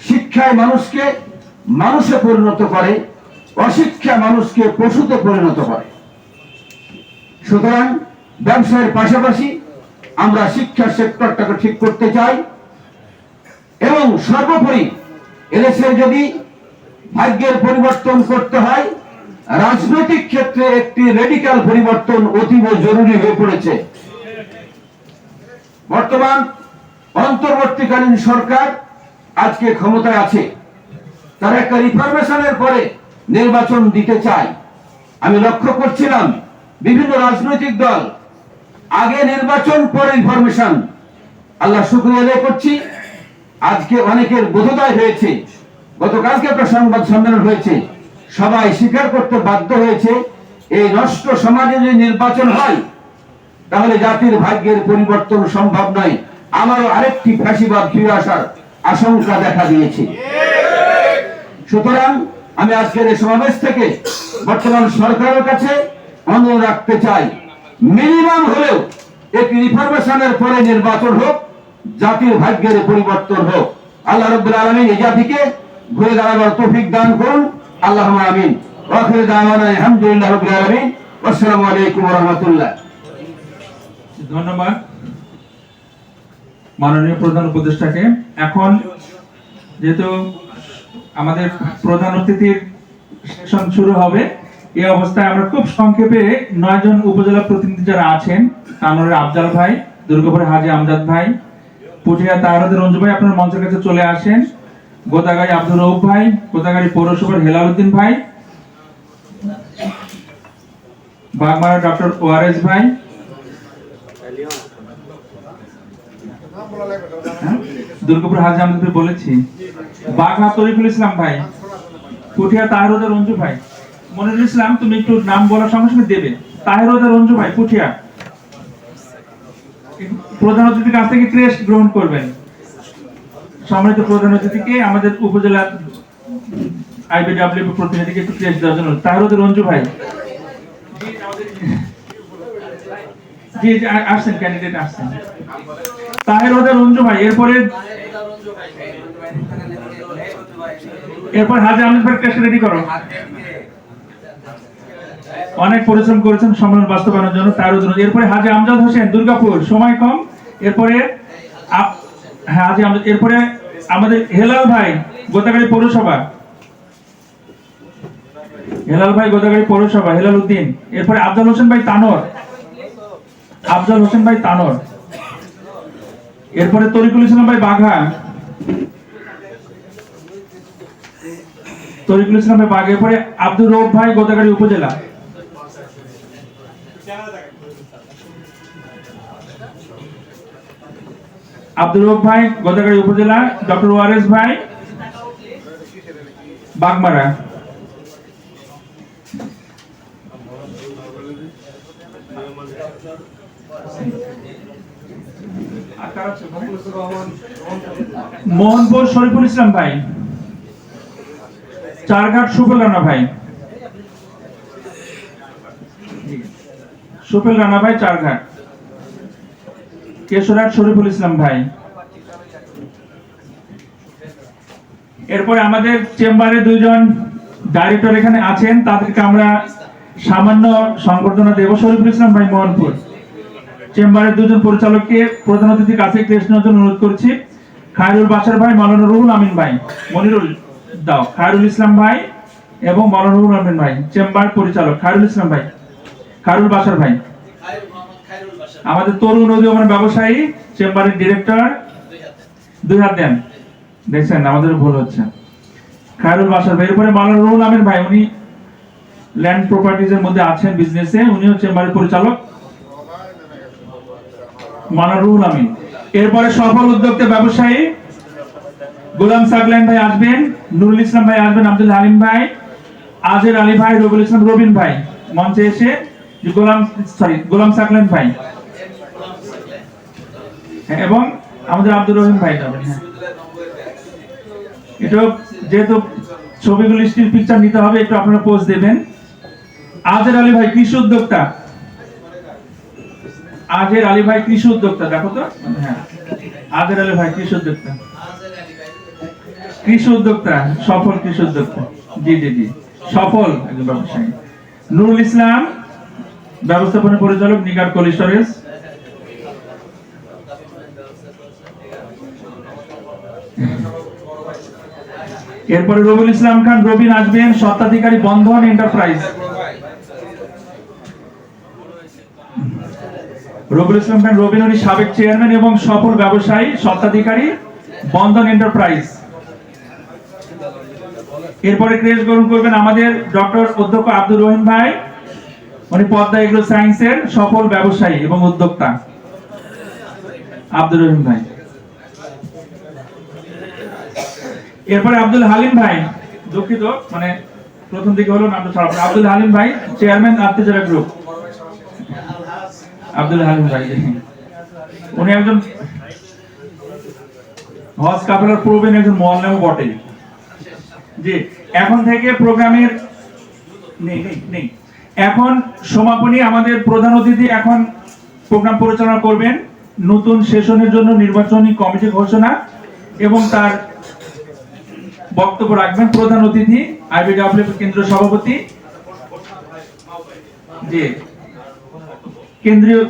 শিক্ষায় মানুষকে মানুষে পরিণত করে, অশিক্ষা মানুষকে পশুতে পরিণত করে। সুতরাং ব্যবসায়ের পাশাপাশি আমরা শিক্ষা সেক্টরটাকে ঠিক করতে চাই। এবং সর্বোপরি এদেশে যদি ভাগ্যের পরিবর্তন করতে হয়, রাজনৈতিক ক্ষেত্রে একটি রেডিক্যাল পরিবর্তন অতীব জরুরি হয়ে পড়েছে। বর্তমান অন্তর্বর্তীকালীন সরকার আজকে ক্ষমতায় আছে, তারা একটা রিফরমেশনের পরে নির্বাচন দিতে চায়। আমি লক্ষ্য করছিলাম বিভিন্ন রাজনৈতিক দল আগে নির্বাচন পরে রিফরমেশন। আল্লাহ শুকরিয়া আদায় করছি, আজকে অনেকের বোধোদয় হয়েছে। গতকালকে একটা সংবাদ সম্মেলন হয়েছে, সবাই স্বীকার করতে বাধ্য হয়েছে এই নষ্ট সমাজে যদি নির্বাচন হয় তাহলে জাতির ভাগ্যের পরিবর্তন সম্ভব নয়। আমারও আরেকটি ফ্যাসিবাদ ফিরে আসার আশঙ্কা দেখা দিয়েছে। সুতরাং আমি আজকের এই সমাবেশ থেকে বর্তমান সরকারের কাছে অনুরোধ রাখতে চাই, মিনিমাম হলেও একটি রিফরমেশনের পরে নির্বাচন হোক, জাতির ভাগ্যের পরিবর্তন হোক। আল্লাহ রাব্বুল আলামিন এই জাতিকে ঘুরে দাঁড়াবার তৌফিক দান করুন। আল্লাহুম্মা আমিন। ওয়া আখিরু দাওয়ানা আলহামদুলিল্লাহি রাব্বিল আলামিন। আসসালামু আলাইকুম ওয়া রাহমাতুল্লাহ। ধন্যবাদ মাননীয় প্রধান উপদেষ্টাকে। এখন যেহেতু আমাদের প্রধান অতিথির সেশন শুরু হবে, এই অবস্থায় আমরা খুব সংক্ষেপে 9 জন উপজেলা প্রতিনিধি যারা আছেন, তানোরের আফজাল ভাই, দুর্গাপুরের হাজী আমজাদ ভাই, পুঠিয়া তাহরাদের রঞ্জু ভাই আপনার মঞ্চের কাছে চলে আসেন, গোদাগাড়ি আব্দুর রউফ ভাই, গোদাগাড়ি পৌরসভার হেলাল উদ্দিন ভাই, বাগমারা ডক্টর ওয়ারেস ভাই, দুর্গাপুর হাজী আমজাদ ভাই বলেছি, বাগমা তরিকুল ইসলাম ভাই, পুঠিয়া তাহরাদের রঞ্জু ভাই, মনিরুল ইসলাম তুমি একটু নাম বলার সঙ্গে সঙ্গে দেবে, তাহরাদের রঞ্জু ভাই পুঠিয়া। প্রধান অতিথির কাছ থেকে ক্রেস্ট গ্রহণ করবেন। সম্মানিত প্রধান অতিথিকে আমাদের উপজেলা আইবিডব্লিউ প্রতিনিধিকে একটু ক্রেস্ট দেওয়ার জন্য তাহরাদের রঞ্জু ভাই জি আসছেন, ক্যান্ডিডেট আসছেন, তাহরাদের রঞ্জু ভাই। এরপর হাজী আহমেদ ভাই ক্রেস্ট রেডি করো। অনেক পরিশ্রম করেছেন সম্মেলন বাস্তবায়নের জন্য। তার এরপরে হাজী আমজাদ হোসেন, দুর্গাপুর, সময় কম। এরপরে হাজী আমজাদ, এরপরে আমাদের হেলাল ভাই, গোদাগাড়ি পৌরসভা, হেলাল ভাই গোদাগাড়ি পৌরসভা, হেলাল উদ্দিন। এরপরে আফজাল হোসেন ভাই তানোর, আফজাল হোসেন ভাই তানোর। এরপরে তরিকুল ইসলাম ভাই বাঘা, তরিকুল ইসলাম ভাই বাঘা। এরপরে আব্দুর রউফ ভাই, গোদাগাড়ি উপজেলা। আব্দুর রউফ ভাই, গোদাগাড়ি উপজেলা। ডক্টর ওয়ারেস ভাই, বাগমারা। মোহনপুর শরীফুল ইসলাম ভাই, চারঘাট সুফল রানা ভাই, সুফল রানা ভাই চারঘাট। কেশরহাট শরীফুল ইসলাম ভাই। এরপরে আমাদের চেম্বারে 2 জন ডাইরেক্টর এখানে আছেন, তাদেরকে আমরা সামান্য সংবর্ধনা দেব। শরীফুল ইসলাম ভাই মোহনপুর। চেম্বারের 2 জন পরিচালককে প্রধান অতিথির কাছে ক্রেস্ট নেওয়ার জন্য অনুরোধ করছি। খায়রুল বাশার ভাই, মাওলানা রুহুল আমিন ভাই, মনিরুল দাও, খায়রুল ইসলাম ভাই এবং মাওলানা রুহুল আমিন ভাই চেম্বার পরিচালক। খায়রুল ইসলাম ভাই, খায়রুল বাশার ভাই আমাদের তরুণ উদীয়মান ব্যবসায়ী, চেম্বারের ডিরেক্টর। 2 হাত দেন, দেখছেন আমাদের ভুল হচ্ছে। খায়রুল বাশার ভাই। এরপরে মাওলানা রুহুল আমিন ভাই, উনি ল্যান্ড প্রপার্টিজ এর মধ্যে আছেন বিজনেসে, উনিও চেম্বারের পরিচালক। মাওলানা রুহুল আমিন। এরপরে সফল উদ্যোক্তা ব্যবসায়ী গোলাম সাকলাইন ভাই আসবেন, নুরুল ইসলাম ভাই আসবেন, আব্দুল হালিম ভাই, আজের আলী ভাই, রবিউল ইসলাম রবিন ভাই মঞ্চে এসে গোলাম সাকলাইন ভাই এবং আমাদের আব্দুর রহিম ভাই যাবেন। হ্যাঁ, এটা যেহেতু ছবিগুলো স্টিল পিকচার নিতে হবে, একটু আপনারা পোজ দেবেন। আজের আলী ভাই কৃষি উদ্যোক্তা, আজের আলী ভাই কৃষি উদ্যোক্তা, দেখো তো। হ্যাঁ, আজের আলী ভাই কৃষি উদ্যোক্তা, কৃষি উদ্যোক্তা, সফল কৃষি উদ্যোক্তা। জি জি জি, সফল একজন ব্যবসায়ী। নুরুল ইসলাম, ব্যবস্থাপনা পরিচালক, নিগার কলিস্টোরেজ। এরপরে রবিউল ইসলাম খান রবিন আসবেন, স্বত্বাধিকারী বন্ধন এন্টারপ্রাইজ। রবিউল ইসলাম খান রবিন উনি সাবেক চেয়ারম্যান এবং সফল ব্যবসায়ী, স্বত্বাধিকারী বন্ধন এন্টারপ্রাইজ। এরপরে ক্রেস্ট গ্রহণ করবেন আমাদের ডক্টর অধ্যক্ষ আব্দুর রহিম ভাই, উনি পদ্মা এগ্রো সায়েন্সের সফল ব্যবসায়ী এবং উদ্যোক্তা। আব্দুর রহিম ভাই। এরপরে আব্দুল হালিম ভাই, দুঃখিত মানে প্রথম দিকে হলো নামটা ছাড়া, আব্দুল হালিম ভাই চেয়ারম্যান আর্তিজারা গ্রুপ। আব্দুল হালিম ভাই উনি একজন হজ কাফেলার প্রবীণ একজন মুআল্লিমও বটে। জি, এখন থেকে প্রোগ্রামের নেই এখন সমাপনী আমাদের প্রধান অতিথি এখন প্রোগ্রাম পরিচালনা করবেন, নতুন সেশনের জন্য নির্বাচনী কমিটি ঘোষণা এবং তার বক্তব্য রাখবেন প্রধান অতিথি আইবিডব্লিউ কেন্দ্রীয় সভাপতি। জি, কেন্দ্রীয়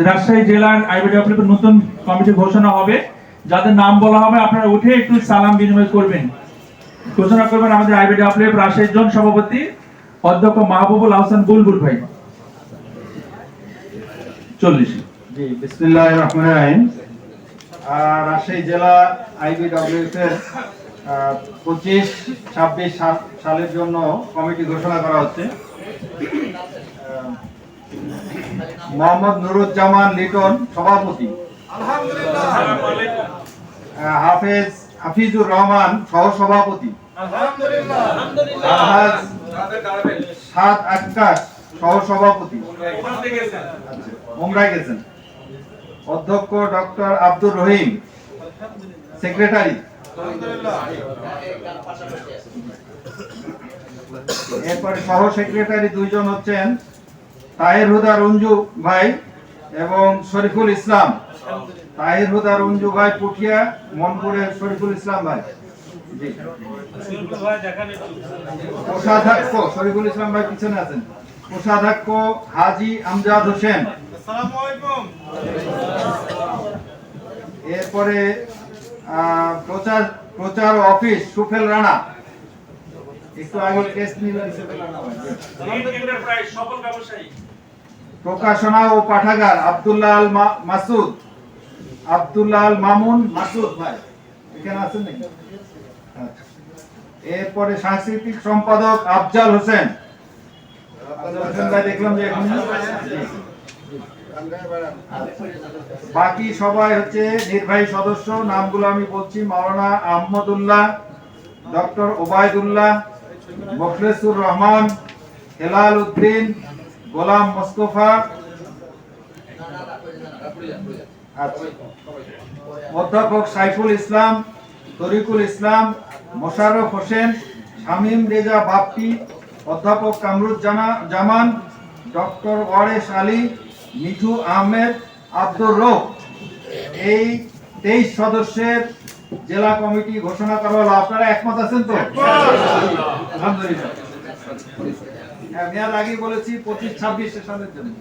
রাজশাহী জেলার আইবিডব্লিউ নতুন কমিটি ঘোষণা হবে, যাদের নাম বলা হবে আপনারা উঠে একটু সালাম বিনিময় করবেন। ঘোষণা করবেন আমাদের আইবিডব্লিউ রাজশাহী জোন সভাপতি অধ্যক্ষ মাহবুবুল আহসান বুলবুল ভাই। 40। জি, বিসমিল্লাহির রহমানির রহিম। রাজশাহী জেলা আইবিডব্লিউএস এর 25-26 সালের জন্য কমিটি ঘোষণা করা হচ্ছে। মোহাম্মদ নুরুজ্জামান লিটন সভাপতি, হাফিজুর রহমান সহসভাপতি, আলহাজ সাদ আক্কাস সহসভাপতি, উমরায় গেছেন। অধ্যক্ষ ডক্টর আব্দুর রহিম সেক্রেটারি। এরপরে সহ সেক্রেটারি দুইজন হচ্ছেন তাহির হুদা রঞ্জু ভাই এবং শরীফুল ইসলাম। তাহির হুদা রঞ্জু ভাই পুঠিয়া মনপুরের, শরীফুল ইসলাম ভাই। কোষাধ্যক্ষ শরীফুল ইসলাম ভাই পিছনে আছেন। কোষাধ্যক্ষ হাজী আমজাদ হোসেন। এরপরে প্রচার অফিস সুফেল রানা। একটু আগে কেস নিলেন প্রকাশনা ও পাঠাগার আব্দুল্লাহ আল মাসুদ, আব্দুল্লাহ আল মামুন মাসুদ ভাই এখানে আছেন নাকি? এরপরে সাংস্কৃতিক সম্পাদক আফজাল হোসেন ভাই, দেখলাম যে এখন। বাকি সবাই হচ্ছে নির্বাহী সদস্য, নামগুলো আমি বলছি। মাওলানা আহমদুল্লাহ, ডক্টর ওবায়দুল্লাহ, মোখলেসুর রহমান, হেলাল উদ্দিন, গোলাম মোস্তফা, অধ্যাপক সাইফুল ইসলাম, তরিকুল ইসলাম, মোশাররফ হোসেন, শামীম রেজা বাপ্পি, অধ্যাপক কামরুজ্জামান, ডক্টর ওয়ারেস আলী, মিঠু আহমেদ, আব্দুর রৌফ। এই 23 সদস্যের জেলা কমিটি ঘোষণা করা হলো। আপনারা একমত আছেন তো? আলহামদুলিল্লাহ। হ্যাঁ, মেয়াদ আগেই বলেছি 25-26 সেশনের জন্য।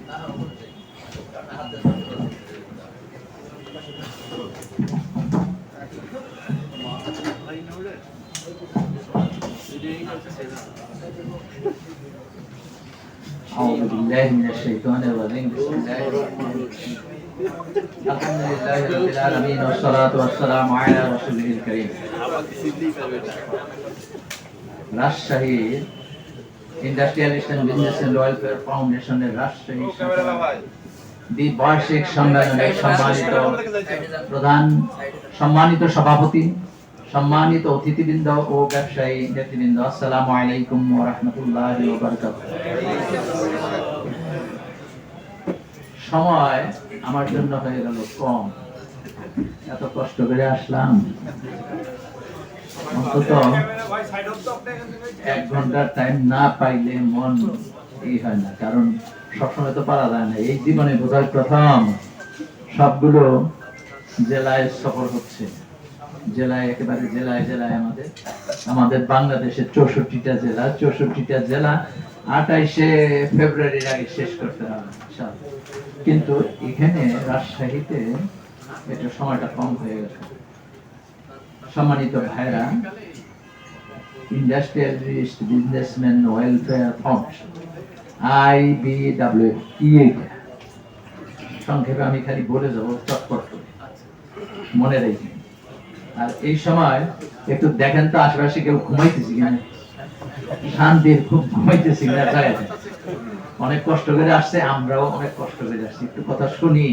أعوذ بالله من الشيطان الرجيم. بسم الله الرحمن الرحيم. الحمد لله رب العالمين والصلاة والسلام على رسوله الكريم. Rajshahi industrialist and business and welfare ফাউন্ডেশনের রাজশাহী দ্বিবার্ষিক সম্মেলনের সম্মানিত সভাপতি, সম্মানিত অতিথিবৃন্দ ও ব্যবসায়ী নেতৃবৃন্দ, আসসালামু আলাইকুম ওয়া রাহমাতুল্লাহি ওয়া বারাকাতুহু। সময় আমার জন্য হয়ে গেল কম, এত কষ্ট করে আসলাম, অন্তত 1 ঘন্টার টাইম না পাইলে মন এই হয় না, কারণ সবসময় তো পারা যায় না। এই জীবনে বোধহয় প্রথম সবগুলো জেলায় সফর হচ্ছে। জেলায় একেবারে জেলায় আমাদের বাংলাদেশের 64টা জেলা, 64টা জেলা 28শে ফেব্রুয়ারির আগে শেষ করতে হবে। কিন্তু এখানে রাজশাহীতে এটা সময়টা কম হয়ে গেছে। সম্মানিত ভাইরা, industrialist businessman welfare foundation, IBWE। সংক্ষেপে আমি খালি বলে যাবো চটপট করে, মনে রেখে। আর এই সময় একটু দেখেন তো আশেপাশে কেউ ঘুমাইতেছি কিনা, শান্তির খুব ঘুমাইতেছি কিনা জায়গায়। অনেক কষ্ট করে আসছে, আমরাও অনেক কষ্ট করে আসছি, একটু কথা শুনি।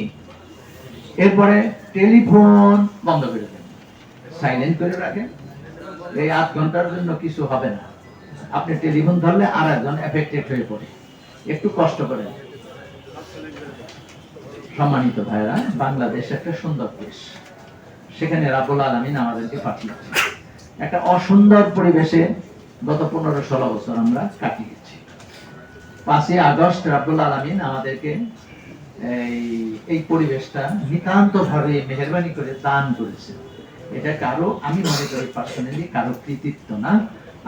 এরপরে টেলিফোন বন্ধ করে দেন, সাইলেন্ট করে রাখেন। এই 8 ঘন্টার জন্য কিছু হবে না। আপনি টেলিফোন ধরলে আর একজন এফেক্টেড হয়ে পড়ে, একটু কষ্ট করেন। সম্মানিত ভাইরা, বাংলাদেশ একটা সুন্দর দেশ, সেখানে রাব্বুল আলামিন আমাদেরকে পাঠিয়েছে। একটা অসুন্দর পরিবেশে গত 15-16 বছর আমরা কাটিয়েছি। 5ই আগস্ট রাব্বুল আলামিন আমাদেরকে এই পরিবেশটা নিতান্ত ভাবে মেহেরবানি করে দান করেছে। এটা কারো, আমি মনে করি পার্সোনালি, কারো কৃতিত্ব না।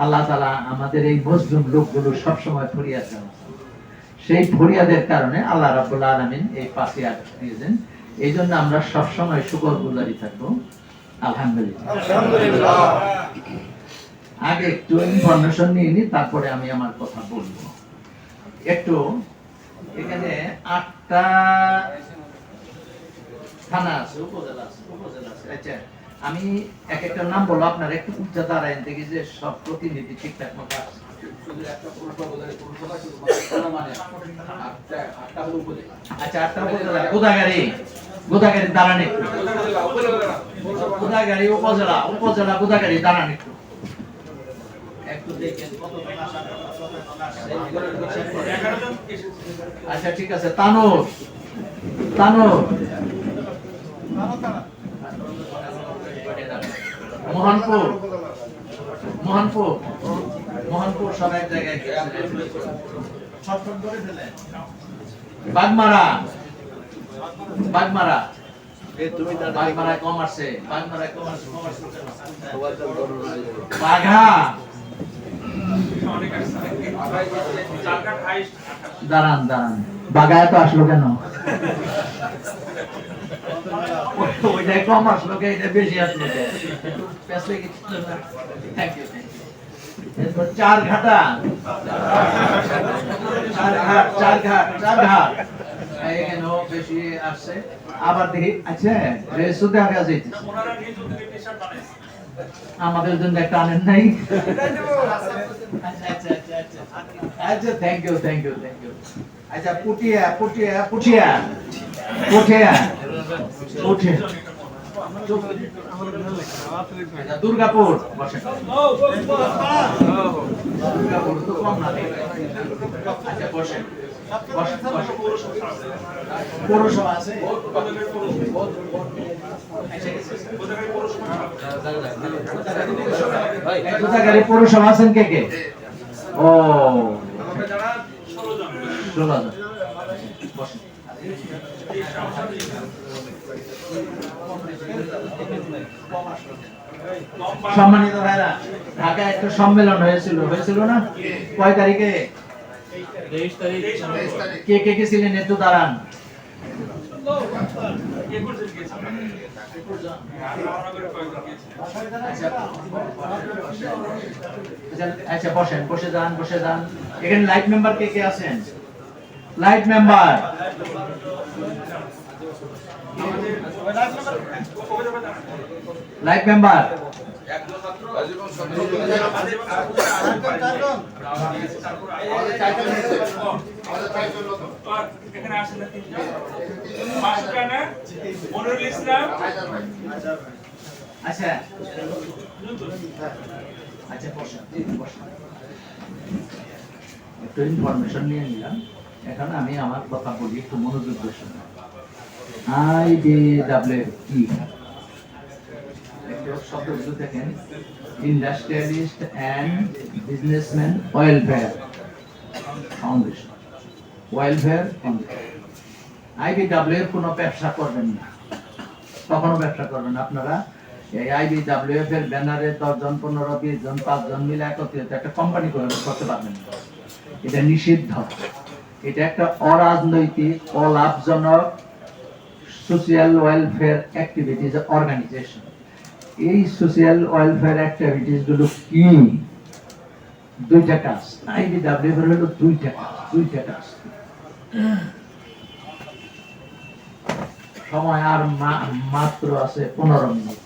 আল্লাহ তাআলা আমাদের এই মজলুম লোকগুলো সবসময় ফরিয়াদ জানান, সেই ফরিয়াদের কারণে আল্লাহ রাব্বুল আলামিন এই 5ই আগস্ট দিয়েছেন। এই জন্য আমরা সবসময় শুকরগুজারি থাকবো। আলহামদুলিল্লাহ। আগে একটু ইনফরমেশন নিয়ে নি, তারপরে আমি আমার কথা বলবো। একটু এখানে 8টা থানা আছে, উপজেলা আছে। আচ্ছা, আমি এক একটা নাম বলবো, আপনারা একটু উচ্চ দাঁড়ায় দেখি যে সব প্রতিনিধি ঠিকঠাক মতো আছে। আচ্ছা, 8টা উপজেলা। গোদাগাড়ি দাঁড়ান একটু। গোদাগাড়ি উপজেলা গোদাগাড়ি দাঁড়ান একটু। একটু দেখেন কতজন আসে। আচ্ছা, ঠিক আছে। তানোর মোহনপুর সব এক জায়গায়। বাগমারা কম আসছে। বাঘা দাঁড়ান। বাঘায় তো আসলো কেন? ওইটাই কম আসলো, এটা বেশি আসলো। চারঘাট এখানেও বেশি আসছে। আবার দেখি, আচ্ছা আমাদের জন্য একটা আনেন নাই? আচ্ছা, থ্যাংক ইউ। আচ্ছা, পুঠিয়া দুর্গাপুর বসেন। দুর্গাপুর তো কম না। আচ্ছা, বসেন। পৌরসভা আছে। গোদাগাড়ি পৌরসভা আছেন কে? ও, 16 জন। বসেন। সম্মানিত ভাইরা, ঢাকায় একটা সম্মেলন হয়েছিল না? কয় তারিখে? 23 তারিখ। কে ছিলেন? একটু দাঁড়ান। আচ্ছা, বসে যান। এখানে লাইট মেম্বার কে আছেন? লাইট মেম্বার আচ্ছা, একটু ইনফরমেশন নিয়ে নিলাম। এখন আমি আমার কথা বলি, একটু মনোযোগ দিয়ে শুনুন। IBWE শব্দগুলো দেখেন, industrialist and businessman welfare foundation. IBWE কোনো ব্যবসা করবেন না, কখনো ব্যবসা করবেন না আপনারা। এই IBWE এর ব্যানারে 10 জন, 15, 20 জন, 5 জন মিলে একত্রিত একটা কোম্পানি করতে পারবেন না। এটা নিষিদ্ধ। এটা একটা অরাজনৈতিক, অলাভজনক সোশিয়াল ওয়েলফেয়ার অ্যাক্টিভিটিজ অর্গানাইজেশন। এই সোশিয়াল ওয়েলফেয়ার অ্যাক্টিভিটিস গুলো কি দুইটা কাজ, আইবিডব্লিউ হলো দুইটা কাজ। সময় আর মাত্র আছে 15 মিনিট।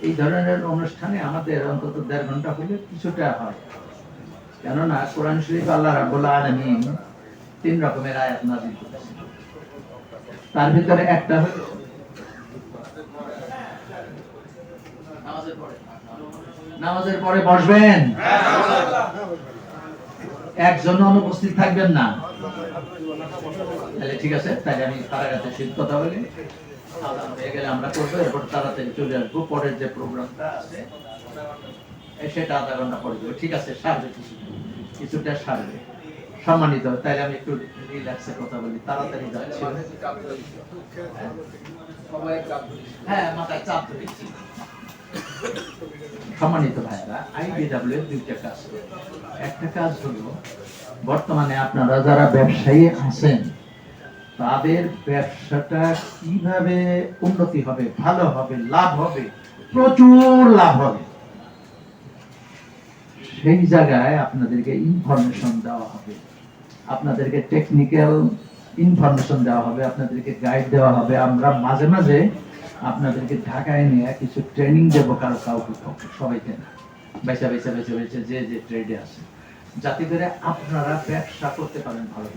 এই ধরনের অনুষ্ঠানে আমাদের অন্তত 1.5 ঘন্টা হলে কিছুটা হয়, কেননা কোরআন শরীফ আল্লাহ রাব্বুল আলামিন 3 রকমের আয়াত নাযিল করেছেন। তার ভিতরে একটা হলো নামাজের পরে বসবেন, একজন অনুপস্থিত থাকবেন না। তাহলে ঠিক আছে, তাহলে আমি কারাগাতে শীত কথা বলি, হয়ে গেলে আমরা করবো, এরপর তাড়াতাড়ি চলে আসবো। পরের যে প্রোগ্রামটা আছে সেটা 1/2 ঘন্টা পরে দেবো। ঠিক আছে, সারবে কিছুটা সারবে। সম্মানিত, তাহলে আমি একটু রিল্যাক্সে কথা বলি, তাড়াতাড়ি যাচ্ছি। হ্যাঁ, মাথায় চাপ ধরেছি। সম্মানিত ভাইরা, আইবিডব্লিউ এর দুইটা কাজ। একটা কাজ হলো, বর্তমানে আপনারা যারা ব্যবসায়ী আছেন তাদের ব্যবসাটা কিভাবে উন্নতি হবে, ভালো হবে, লাভ হবে, প্রচুর লাভ হবে, সেই জায়গায় আপনাদেরকে ইনফরমেশন দেওয়া হবে, আপনাদেরকে টেকনিক্যাল ইনফরমেশন দেওয়া হবে, আপনাদেরকে গাইড দেওয়া হবে। আমরা মাঝে মাঝে আপনাদেরকে ঢাকায় নিয়ে কিছু ট্রেনিং দেবো, কাউকে সবাইকে না, বেছে যে ট্রেডে আছে, যাতে করে আপনারা ব্যবসা করতে পারেন ভালো।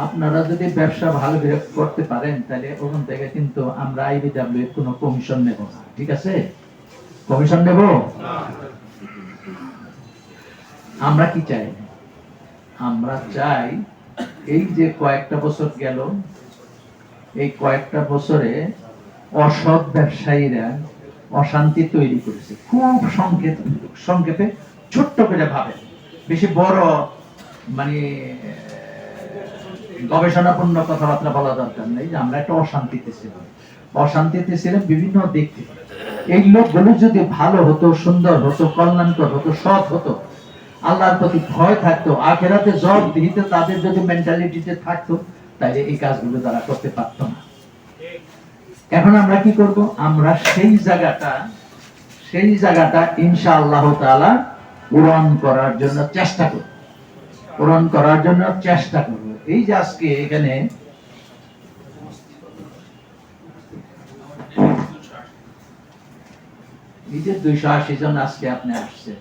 আপনারা যদি ব্যবসা ভালো করতে পারেন, তাহলে ওখান থেকে কিন্তু আমরা আইবিডব্লিউ এর কোনো কমিশন নেব না। ঠিক আছে? কমিশন নেব? আমরা কি চাই? আমরা চাই এই যে কয়েকটা বছর গেল, এই কয়েকটা বছরে অসৎ ব্যবসায়ীরা অশান্তি তৈরি করেছে। খুব সংক্ষেপে ছোট্ট করে ভাবে, বেশি বড় মানে গবেষণাপূর্ণ কথাবার্তা বলা দরকার নেই, যে আমরা একটা অশান্তিতে ছিলাম বিভিন্ন দিক থেকে। এই লোকগুলো যদি ভালো হতো, সুন্দর হতো, কল্যাণকর হতো, সৎ হতো, আল্লাহর প্রতি ভয় থাকতো, আখিরাতে জবাবদিহিতে তাদের যদি মেন্টালিটিতে থাকতো, তাহলে এই কাজগুলো তারা করতে পারতো না। এখন আমরা কি করব? আমরা সেই জায়গাটা ইনশাআল্লাহ তাআলা পূরণ করার জন্য চেষ্টা করব। এই যে আজকে এখানে এই যে 280 জন আজকে আপনি আসছেন।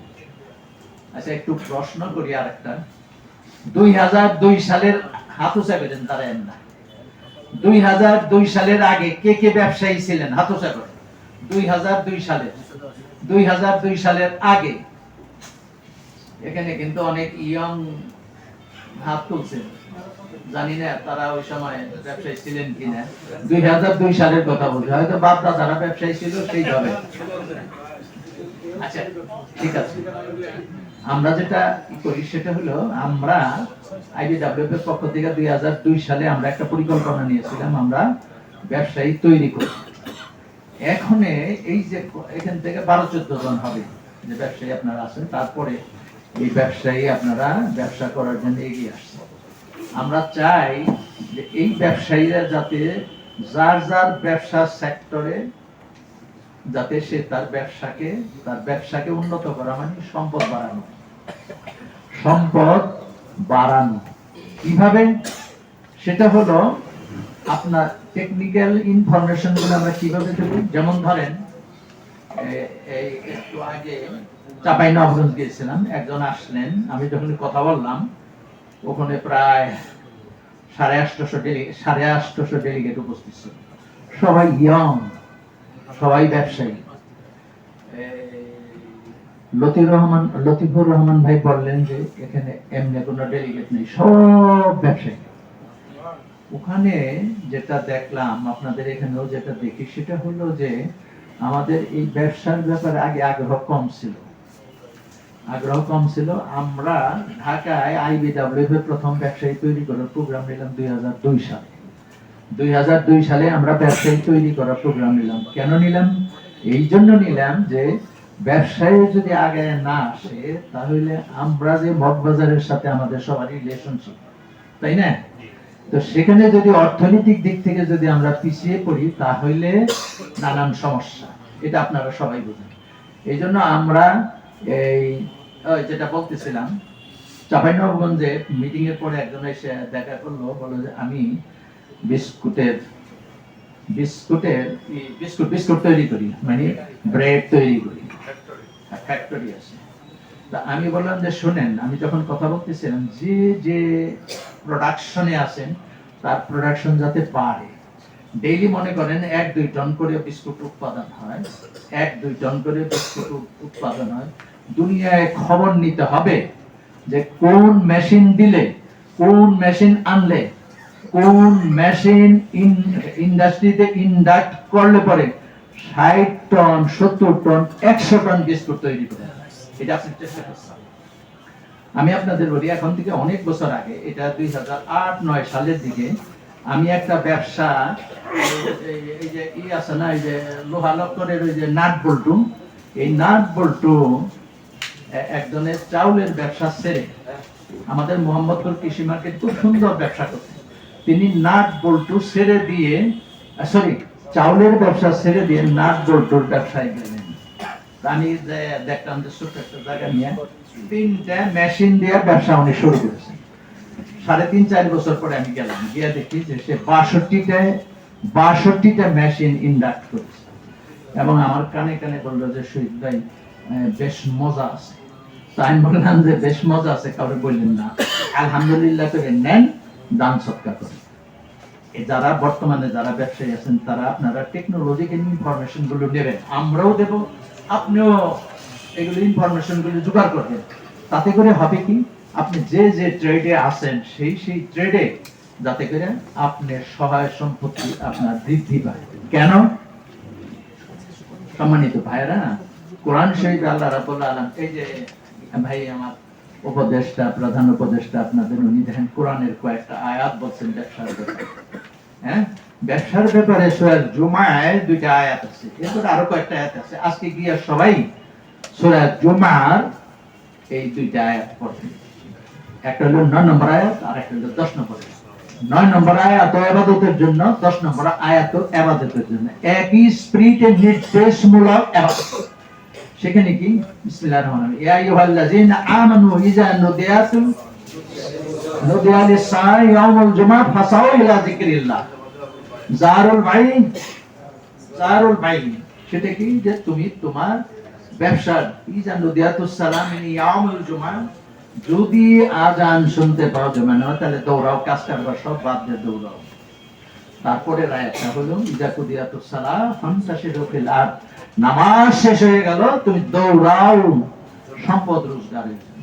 আচ্ছা, একটু প্রশ্ন করি আরেকটা। 2002 সালের হাত উঁচা করেন, দাঁড়ায়েন না। 2002 সালের আগে কে কে ব্যবসায়ী ছিলেন? হাত উঁচা করেন। 2002 সালের আগে এখানে কিন্তু অনেক ইয়ং হাত তুলছেন, জানি না তারা ওই সময় ব্যবসায়ী ছিলেন কিনা। 2002 সালের কথা বলছে, হয়তো বাপ দাদারা ব্যবসায়ী ছিল সেই ভাবে। আচ্ছা, ঠিক আছে। আমরা যেটা করি সেটা হলো, আমরা আইবিডব্লিউ এর পক্ষ থেকে 2002 সালে আমরা একটা পরিকল্পনা নিয়েছিলাম, আমরা ব্যবসায়ী তৈরি করব। এখন এই যে এখান থেকে 12-14 জন হবে যে ব্যবসায়ী আপনারা আছেন, তারপরে এই ব্যবসায়ী আপনারা ব্যবসা করার জন্য এগিয়ে আসছে। আমরা চাই যে এই ব্যবসায়ীরা যাতে যার ব্যবসা সেক্টরে, যাতে সে তার ব্যবসাকে উন্নত করা, মানে সম্পদ বাড়ানো। কিভাবে? সেটা হলো আপনার টেকনিক্যাল ইনফরমেশন গুলো আমরা কিভাবে দেব। যেমন ধরেন, এই একটু আগে চাঁপাইনবাবগঞ্জ গিয়েছিলাম, একজন আসলেন, আমি যখন কথা বললাম, ওখানে প্রায় 850 ডেলিগেট উপস্থিত ছিল, সবাই ইয়ং, সবাই ব্যবসায়ী। লতিফুর রহমান ভাই বললেন যে এখানে এমনি কোনো ডেলিগেট নেই, সব ব্যবসায়ী। ওখানে যেটা দেখলাম, আপনাদের এখানেও যেটা দেখি, সেটা হলো যে আমাদের এই ব্যবসার ব্যাপারে আগে আগ্রহ কম ছিল। আমরা ঢাকায় আইবিডব্লিউ এর প্রথম ব্যবসায়ী তৈরি করার প্রোগ্রাম নিলাম 2002 সালে। 2002 সালে আমরা ব্যবসায়ী তৈরি করার প্রোগ্রাম নিলাম। কেন নিলাম? এই জন্য নিলাম যে ব্যবসায়ী যদি আগে না আসে, তাহলে আমরা যে মগবাজারের সাথে আমাদের সবারই রিলেশনশিপ, তাই না? তো সেখানে যদি অর্থনৈতিক দিক থেকে যদি আমরা পিছিয়ে পড়ি, তাহলে নানান সমস্যা, এটা আপনারা সবাই বুঝেন। এই জন্য আমরা এই ওই যেটা বলতেছিলাম, চাঁপাইনবাবগঞ্জে মিটিং এর পরে একজন এসে দেখা করলো, বললো যে আমি বিস্কুট তৈরি করি, মানে ব্রেড তৈরি করি, ফ্যাক্টরি আছে। তা আমি বললাম যে শুনেন, আমি যখন কথা বলতেছিলাম যে যে প্রোডাকশনে আছেন তার প্রোডাকশন যাতে বাড়ে, ডেইলি মনে করেন 1-2 টন করে বিস্কুট উৎপাদন হয়, 1-2 টন করে বিস্কুট উৎপাদন হয়। দুনিয়ায় খবর নিতে হবে যে কোন মেশিন দিলে, কোন মেশিন আনলে, কোন মেশিন ইন্ডাস্ট্রিতে ইন্ডাক্ট করলে পরে 60 টন, 70 টন, 100 টন বিস্কুট তৈরি করে। এটা আপনি চেষ্টা করছেন। আমি আপনাদের বলি, এখন থেকে অনেক বছর আগে, এটা 2008-9 সালের দিকে, আমি একটা ব্যবসা, এই যে আছে না, এই যে লোহা লক্করের ওই যে নাট বল্টু, এই নাট বল্টু একজনের চাউলের ব্যবসা ছেড়ে আমাদের মোহাম্মদপুর কৃষি মার্কেট খুব সুন্দর ব্যবসা করতেন। তিনি নাট বল্টু ছেড়ে দিয়ে, চাউলের ব্যবসা ছেড়ে দিয়ে নাট বল্টুর ব্যবসায় গেলেন। আমি দেখলাম যে ছোট্ট একটা জায়গা নিয়ে 3টা মেশিন দিয়ে ব্যবসা উনি শুরু করেছেন। 3.5-4 বছর পরে আমি গেলাম, গিয়ে দেখি যে সে 62টা মেশিন ইন্ডাক্ট করেছে। এবং আমার কানে কানে বললো যে শহীদ ভাই বেশ মজা আছে। তো আমি বললাম যে বেশ মজা আছে, কাউকে বললেন না, আলহামদুলিল্লাহ করে নেন, দান সৎকার করেন। যারা বর্তমানে যারা ব্যবসায়ী আছেন তারা আপনারা টেকনোলজিক্যাল ইনফরমেশন গুলো নেবেন, আমরাও দেব, আপনিও এগুলো ইনফরমেশন গুলো জোগাড় করবেন। তাতে করে হবে কি, আপনি যে যে ট্রেডে আছেন সেই ট্রেডে যাতে করে আপনার সহায় সম্পত্তি আপনার বৃদ্ধি পায়। কেন সম্মানিত ভাইরা, কোরআন শরীফে আল্লাহ রাব্বুল আলামিন, এই যে ভাই আমার উপদেষ্টা, প্রধান উপদেষ্টা আপনাদের, উনি দেখেন কোরআনের কয়েকটা আয়াত বলছেন ব্যবসার ব্যাপারে। হ্যাঁ, ব্যবসার ব্যাপারে সূরা জুমায় 2টা আয়াত আছে, এরপর আরো কয়েকটা আয়াত আছে। আজকে গিয়ে সবাই সূরা জুমার এই 2টা আয়াত পড়বেন। একটা হলো 9 নম্বর আয়াত, আর একটা হলো 10 নম্বর আয়াত। 9 নম্বর আয়াত ইবাদতের জন্য, 10 নম্বর আয়াত ইবাদতের জন্য, একই স্পিরিটে নির্দেশমূলক ইবাদত। সেখানে কি বিসমিল্লাহির রহমানির রহিম, ইয়া আইয়ুহাল্লাযীনা আমানু ইযা নুদিয়া লিস-সালাতি ইয়াউমুল জুমআহ ফাসাউ ইলা যিকরিল্লাহ জারুল বাই। সেটা কি, যে তুমি তোমার ব্যবসার ইযা নুদিয়াতুস সালামি ইয়াউমুল জুমআহ, যদি আজান শুনতে পাও জুমার নামাজ, তাহলে দৌড়াও, কাজ কারবার সব বাদ দিয়ে দৌড়াও। তারপরে আয়াতটা হলো ইযা কুদিয়াতুস সালাহ ফান্তাশিরু ফিল আরদ, নামাজ শেষ হয়ে গেল, তুমি দৌড়াও সম্পদ রোজগারের জন্য।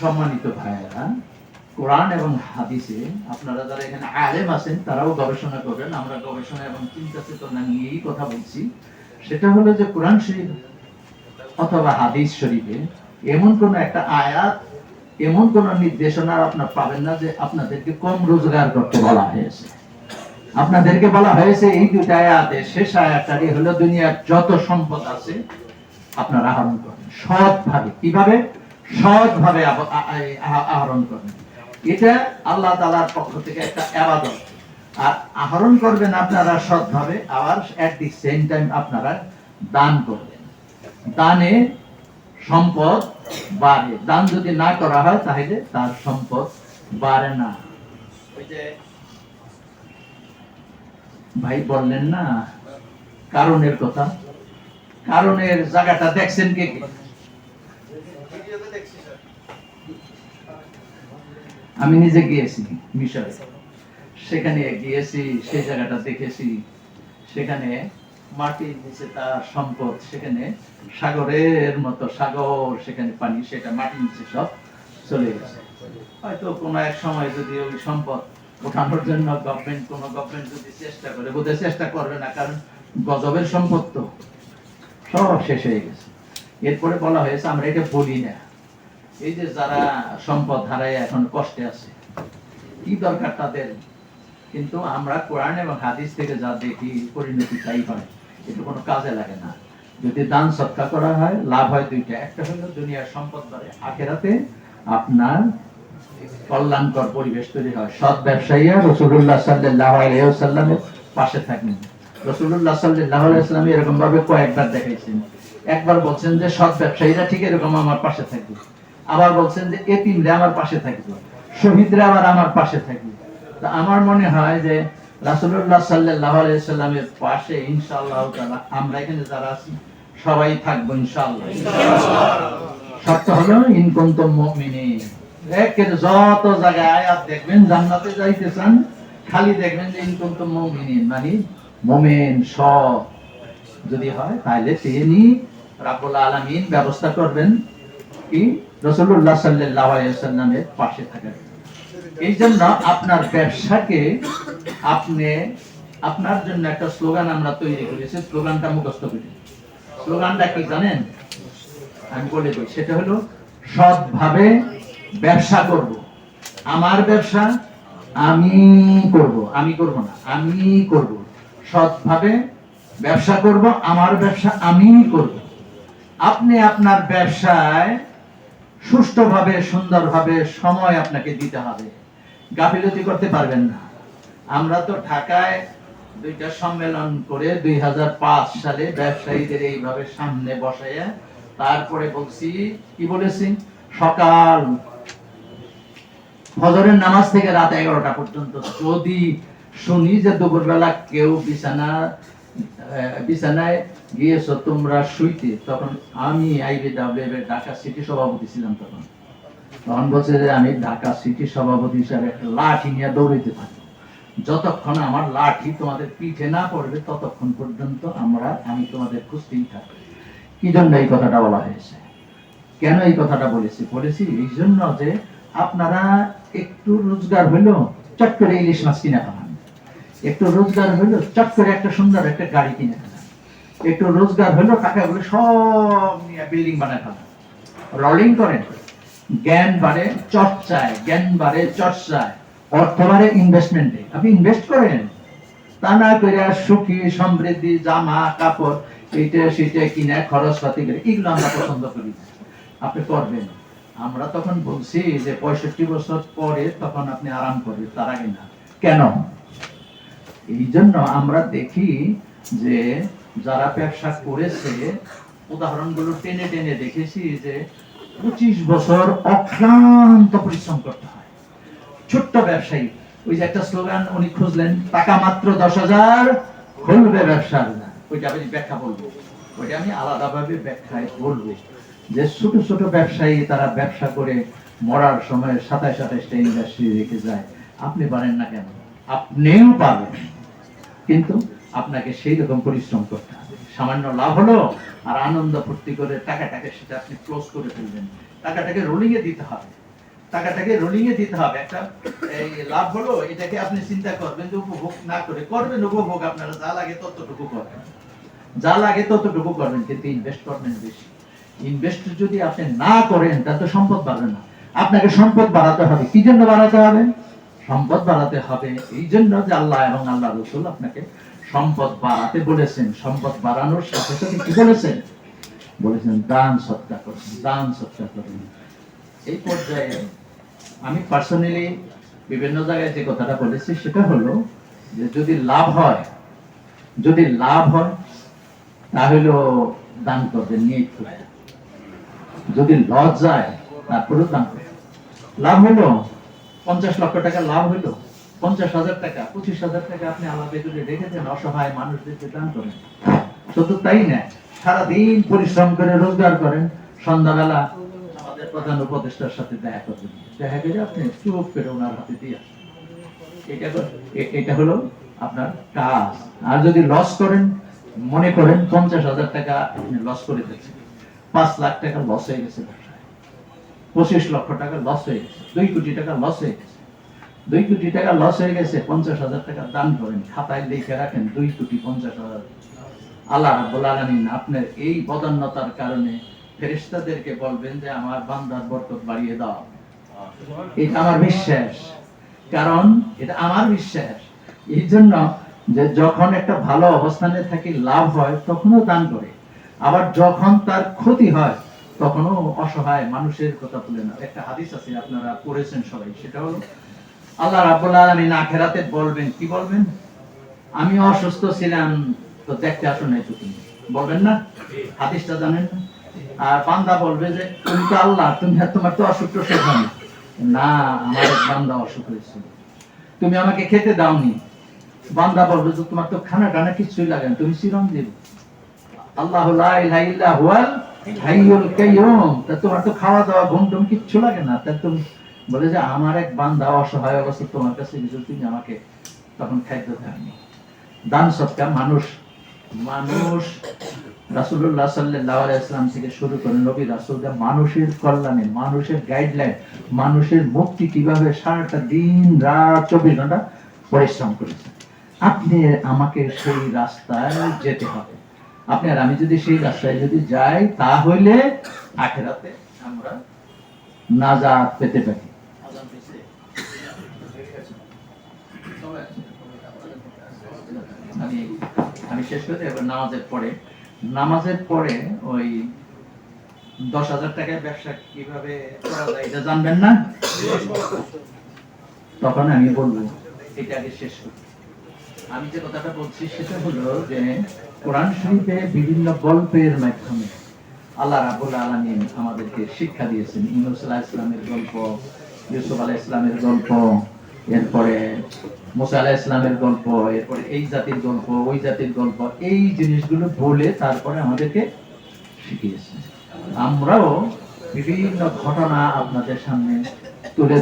সম্মানিত ভাইয়েরা, কোরআন এবং হাদিসে আপনারা যারা এখানে আলেম আছেন তারাও গবেষণা করবেন, আমরা গবেষণা এবং চিন্তা চেতনা নিয়েই কথা বলছি। সেটা হলো যে কোরআন শরীফ অথবা হাদিস শরীফে এমন কোন একটা আয়াত, এমন কোন নির্দেশনা আপনারা পাবেন না যে আপনাদেরকে কম রোজগার করতে বলা হয়েছে। আপনাদেরকে বলা হয়েছে এই 2টা আয়াতে, শেষ আয়াতটাই হলো দুনিয়ার যত সম্পদ আছে আপনারা আহরণ করেন সৎভাবে। কিভাবে? সৎভাবে আহরণ করেন। এটা আল্লাহ তাআলার পক্ষ থেকে একটা ইবাদত। আর আহরণ করবেন আপনারা সৎভাবে, আবার এট দি সেম টাইম আপনারা দান করবেন। দানে সম্পদ বাড়ে, দান যদি না করা হয় তাহলে তার সম্পদ বাড়ে না। ওই যে ভাই বললেন না কারণের কথা, কারণের জায়গাটা দেখছেন কে কে? আমি নিজে গিয়েছি মিশরে, সেখানে গিয়েছি, সেই জায়গাটা দেখেছি। সেখানে মাটির নিচে তার সম্পদ, সেখানে সাগরের মতো সাগর, সেখানে পানি, সেটা মাটির নিচে সব চলে গেছে। হয়তো কোনো এক সময় যদি ওই সম্পদ ওঠানোর জন্য গভর্নমেন্ট যদি চেষ্টা করে, বোধহয় চেষ্টা করবে না, কারণ গজবের সম্পদ তো সব শেষ হয়ে গেছে। এরপরে বলা হয়েছে আমরা এটা বলি না, এই যে যারা সম্পদ হারায় এখন কষ্টে আছে, কি দরকার তাদের? কিন্তু আমরা কোরআন এবং হাদিস থেকে যা দেখি, পরিণতি তাই হয়, এটা কোনো কাজে লাগে না। যদি দান সৎকার করা হয়, লাভ হয় 2টা। একটা হলো দুনিয়ার সম্পদ বাড়ে, আখিরাতে আপনার কল্যাণকর পরিবেশ তৈরি হয়। সৎ ব্যবসায়ীরা রাসূলুল্লাহ সাল্লাল্লাহু আলাইহি ওয়াসাল্লামের পাশে থাকবেন। রাসূলুল্লাহ সাল্লাল্লাহু আলাইহি ওয়াসাল্লাম এরকম ভাবে কয়েকবার দেখাইছেন একবার বলছেন যে সৎ ব্যবসায়ীরা ঠিক এরকম আমার পাশে থাকবে, আবার বলছেন যে এতিমরা আমার পাশে থাকবে, শহীদরা আবার আমার পাশে থাকবে। তা আমার মনে হয় যে রাসূলুল্লাহ সাল্লাল্লাহু আলাইহি সাল্লামের পাশে ইনশাআল্লাহ তাআলা আমরা এখানে যারা আছি সবাই থাকবো ইনশাআল্লাহ। শর্ত হলো ইন কুনতুম মুমিনিন। একের যত জায়গায় আয়াত দেখবেন জান্নাতে যাইতে চান, খালি দেখবেন যে ইন কুনতুম মুমিনিন, মানে মুমিন সৎ যদি হয় তাহলে তিনি রাব্বুল আলামিন ব্যবস্থা করবেন কি রাসূলুল্লাহ সাল্লাল্লাহু আলাইহি ওয়াসাল্লামের পাশে থাকার। এই জন্য আপনার ব্যবসাকে আপনি আপনার জন্য একটা স্লোগান আমরা তৈরি করেছি, স্লোগানটা মুখস্থ করি। স্লোগানটা কি জানেন? আমি বলে দিই, সেটা হলো সৎভাবে ব্যবসা করব। আমার ব্যবসা আমি করব, আমি করব না, আমি করব। সৎভাবে ব্যবসা করব, আমার ব্যবসা আমি করব। আপনি আপনার ব্যবসায় সুষ্ঠুভাবে সুন্দরভাবে সময় আপনাকে দিতে হবে, গাফিলতি করতে পারবেন না। আমরা তো ঢাকায় দুইটা সম্মেলন করে 2005 সালে ব্যবসায়ীদের এইভাবে সামনে বসাইয়া তারপরে বলছি, কি বলেছি, সকাল ফজরের নামাজ থেকে রাত 11টা পর্যন্ত যদি শুনি যে দুপুরবেলা কেউ বিছানায় গিয়েছো তোমরা শুইতে, তখন আমি আইবিডব্লিউ এর ঢাকা সিটি সভাপতি ছিলাম। তখন বলছে যে আমি ঢাকা সিটি সভাপতি হিসাবে একটা লাঠি নিয়ে দৌড়াইতে থাকি, যতক্ষণ আমার লাঠি তোমাদের পিঠে না পড়বে ততক্ষণ পর্যন্ত আমি তোমাদের খুঁজতেই থাকবো। কি জন্য এই কথাটা বলা হয়েছে? কেন এই কথাটা বলেছি এই জন্য যে আপনারা একটু রোজগার হইলো চট করে ইলিশ মাছ কিনে খান, একটু রোজগার হইলো চট করে একটা সুন্দর একটা গাড়ি কিনে খান, একটু রোজগার হইলো টাকাগুলো সব নিয়ে বিল্ডিং বানায় খান। রলিং করেন, জ্ঞান বাড়ে চর্চায়, জ্ঞান বাড়ে চর্চায়, অর্থ বাড়ে ইনভেস্টমেন্টে। আপনি ইনভেস্ট করেন, তা না করে সুখী সমৃদ্ধি জামা কাপড় এইটা সেটা কিনে খরচ পাতি করে, এগুলো আমরা পছন্দ করি। আপনি করবেন, আমরা তখন বলছি যে 65 বছর পরে তখন আপনি আরাম করবেন, তার আগে না। কেন? এই জন্য আমরা দেখি যে যারা ব্যবসা করেছে উদাহরণগুলো টেনে টেনে দেখেছি যে 25 বছর অক্লান্ত পরিশ্রম করতে হয়। ছোট্ট ব্যবসায়ী, ওই যে একটা স্লোগান উনি খুঁজলেন, টাকা মাত্র 10,000 খুলবে ব্যবসার না, ওইটা আমি ব্যাখ্যা বলবো, ওইটা আমি আলাদাভাবে ব্যাখ্যায় বলবো যে ছোট ছোট ব্যবসায়ী তারা ব্যবসা করে মরার সময় 27-28টা ইন্ডাস্ট্রি রেখে যায়। আপনি পারেন না কেন? আপনিও পারবেন, কিন্তু আপনাকে সেই রকম পরিশ্রম করতে হবে। সামান্য লাভ হলো আর আনন্দ ফুর্তি করে টাকাটাকে সেটা আপনি ক্লোজ করে ফেলবেন। টাকাটাকে রোলিং এ দিতে হবে, টাকাটাকে রোলিং এ দিতে হবে। একটা এই লাভ হলো, এটাকে আপনি চিন্তা করবেন যে উপভোগ না করে করবেন উপভোগ, আপনারা যা লাগে ততটুকু করবেন, যা লাগে ততটুকু করবেন, কিন্তু ইনভেস্ট করবেন বেশি। ইনভেস্ট যদি আপনি না করেন তাহলে তো সম্পদ বাড়বে না। আপনাকে সম্পদ বাড়াতে হবে। কি জন্য বাড়াতে হবে? সম্পদ বাড়াতে হবে এই জন্য যে আল্লাহ এবং আল্লাহ রাসূল আপনাকে সম্পদ বাড়াতে বলেছেন। সম্পদ বাড়ানোর সাথে সাথে কি বলেছেন? বলেছেন দান সৎকার করুন, দান সৎকার করুন। এই পর্যায়ে আমি পার্সোনালি বিভিন্ন জায়গায় যে কথাটা বলেছি সেটা হলো যে যদি লাভ হয় তাহলেও দান করবেন নিয়ত করে। যদি লস যায় তারপরেও দান করবেন। লাভ হলো 50 লক্ষ টাকা লাভ হলো, 50,000 টাকা 25,000 টাকা আপনি আলাদা করে রেখে দেন, অসহায় মানুষদেরকে দান করেন। শুধু তাই না, সারাদিন পরিশ্রম করে রোজগার করেন, সন্ধ্যাবেলা আমাদের প্রধান উপদেষ্টার সাথে দেখা করবেন, দেখা করে আপনি চুপ করে ওনার হাতে দিয়ে আসেন। এটা হলো আপনার কাজ। আর যদি লস করেন, মনে করেন 50,000 টাকা আপনি লস করে দিচ্ছেন, 5 লাখ টাকা লস হয়ে গেছে ব্যবসায়, 25 লক্ষ টাকা লস হয়ে গেছে, 2 কোটি টাকা লস হয়ে গেছে, 2 কোটি টাকা লস হয়ে গেছে, 50,000 টাকা দান করেন, খাতায় লিখে রাখেন 2,50,000। আল্লাহ রাব্বুল আলামিন আপনার এই বদান্যতার কারণে ফেরেশতাদেরকে বলবেন যে আমার বান্দার বরকত বাড়িয়ে দাও। এটা আমার বিশ্বাস, কারণ এটা আমার বিশ্বাস। এই জন্য যে যখন একটা ভালো অবস্থানে থাকি লাভ হয় তখনও দান করে, আবার যখন তার ক্ষতি হয় তখনও অসহায় মানুষের কথা বলে না। একটা হাদিস আছে আপনারা পড়েছেন সবাই, সেটা হলো আল্লাহ রাব্বুল আলামিন আখিরাতে বলবেন, কি বলবেন? আমি অসুস্থ ছিলাম তো দেখতে আসো নাই তো তুমি, বলবেন না? হাদিসটা জানেন না? আর বান্দা বলবে যে তুমি তো আল্লাহ, তুমি তোমার তো অসুখ টসুখ হয়নি। না, আমার এক বান্দা অসুখ হয়েছিল, তুমি আমাকে খেতে দাওনি। বান্দা বলবে যে তোমার তো খানা টানা কিছুই লাগে না, তুমি চিরঞ্জীব। আল্লাহু লা ইলাহা ইল্লা হুয়াল হাইয়ুল কাইয়ুম, তা তোমার তো খাওয়া দাওয়া ঘুম টুম কিচ্ছু লাগে না। তা তুমি বলে যে আমার এক বান্দা অসহায় অবস্থা তোমার কাছে কিছু, তুমি আমাকে তখন খাদ্য দেয়নি। দান সৎকার মানুষ রাসূলুল্লাহ সাল্লাল্লাহু আলাইহি ওয়াসাল্লাম থেকে শুরু করে নবী রাসূলরা মানুষের কল্যাণে, মানুষের গাইডলাইন, মানুষের মুক্তি কিভাবে সারাটা দিন রাত 24 ঘন্টা পরিশ্রম করেছে। আপনি আমাকে সেই রাস্তায় যেতে হবে। আপনি আর আমি যদি সেই রাস্তায় যদি যাই, তাহলে আখিরাতে আমরা নাজাত পেতে পারি। আমি শেষ করে এবার নামাজের পরে ওই 10,000 টাকার ব্যবসা কিভাবে করা যায় এটা জানবেন না? তখন আমি বলবো এটা আগে শেষ করি। আমি যে কথাটা বলছি সেটা হলো যে কোরআন শরীফে বিভিন্ন গল্পের মাধ্যমে আল্লাহ রাব্বুল আলামিন আমাদেরকে শিক্ষা দিয়েছেন। ইউনূস আলাইহিস সালামের গল্প, ইউসুফ আলাইহিস সালামের গল্প, এরপরে মুসা আলাইহিস সালামের গল্প, এরপরে এই জাতির গল্প, ওই জাতির গল্প, এই জিনিসগুলো বলে তারপরে আমাদেরকে শিখিয়েছে। আমরাও বিভিন্ন ঘটনা আপনাদের সামনে তুলে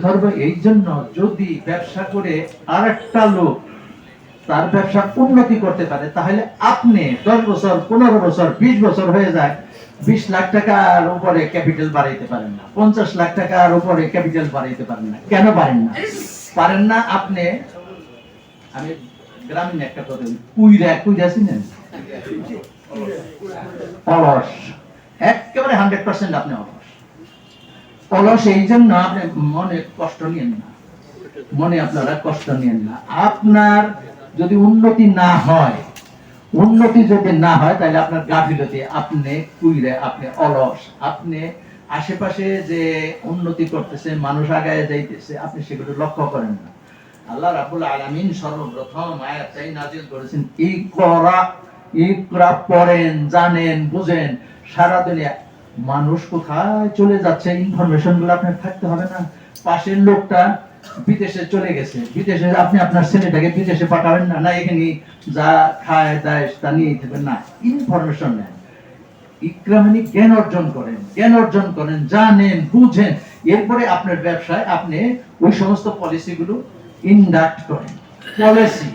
ধরবো এই জন্য, যদি ব্যবসা করে আরেকটা লোক তার ব্যবসা উন্নতি করতে পারে, তাহলে আপনি 10 বছর 15 বছর 20 বছর হয়ে যায় 20 লাখ টাকার উপরে ক্যাপিটাল বাড়াইতে পারেন না, 50 লাখ টাকার উপরে ক্যাপিটাল বাড়াইতে পারেন না। কেন পারেন না? আপনি, আমি গ্রামীণ একটা কথা বলি, কুইরা চিনেন? অলস, একেবারে 100% আপনি অলস। এই জন্য আপনি মনে কষ্ট নিয়েন না, আপনারা কষ্ট নিয়েন না। আপনার যদি উন্নতি যদি না হয় তাহলে আপনার গাফিলতি, আপনি কুইরে, আপনি অলস, আপনি আশেপাশে যে উন্নতি করতেছে, মানুষ আগায় যাইতেছে, আপনি সেগুলো লক্ষ্য করেন না। আল্লাহ রাব্বুল আলামিন সর্বপ্রথম আয়াতটাই নাযিল করেছেন, ইকরা পড়েন, জানেন, বুঝেন। সারা দুনিয়া মানুষ কোথায় চলে যাচ্ছে, ইনফরমেশন গুলো আপনার থাকতে হবে না? পাশের লোকটা বিদেশে চলে গেছে, বিদেশে আপনি আপনার ছেলেটাকে বিদেশে পাঠাবেন না? না, এখানে যা খায় দায় তা নিয়ে থাকবেন না, ইনফরমেশন নেন। ইকরা মানে জ্ঞান অর্জন করেন, জানেন, বুঝেন। এরপরে আপনার ব্যবসায় আপনি ওই সমস্ত পলিসিগুলো ইনডাক্ট করেন। পলিসি,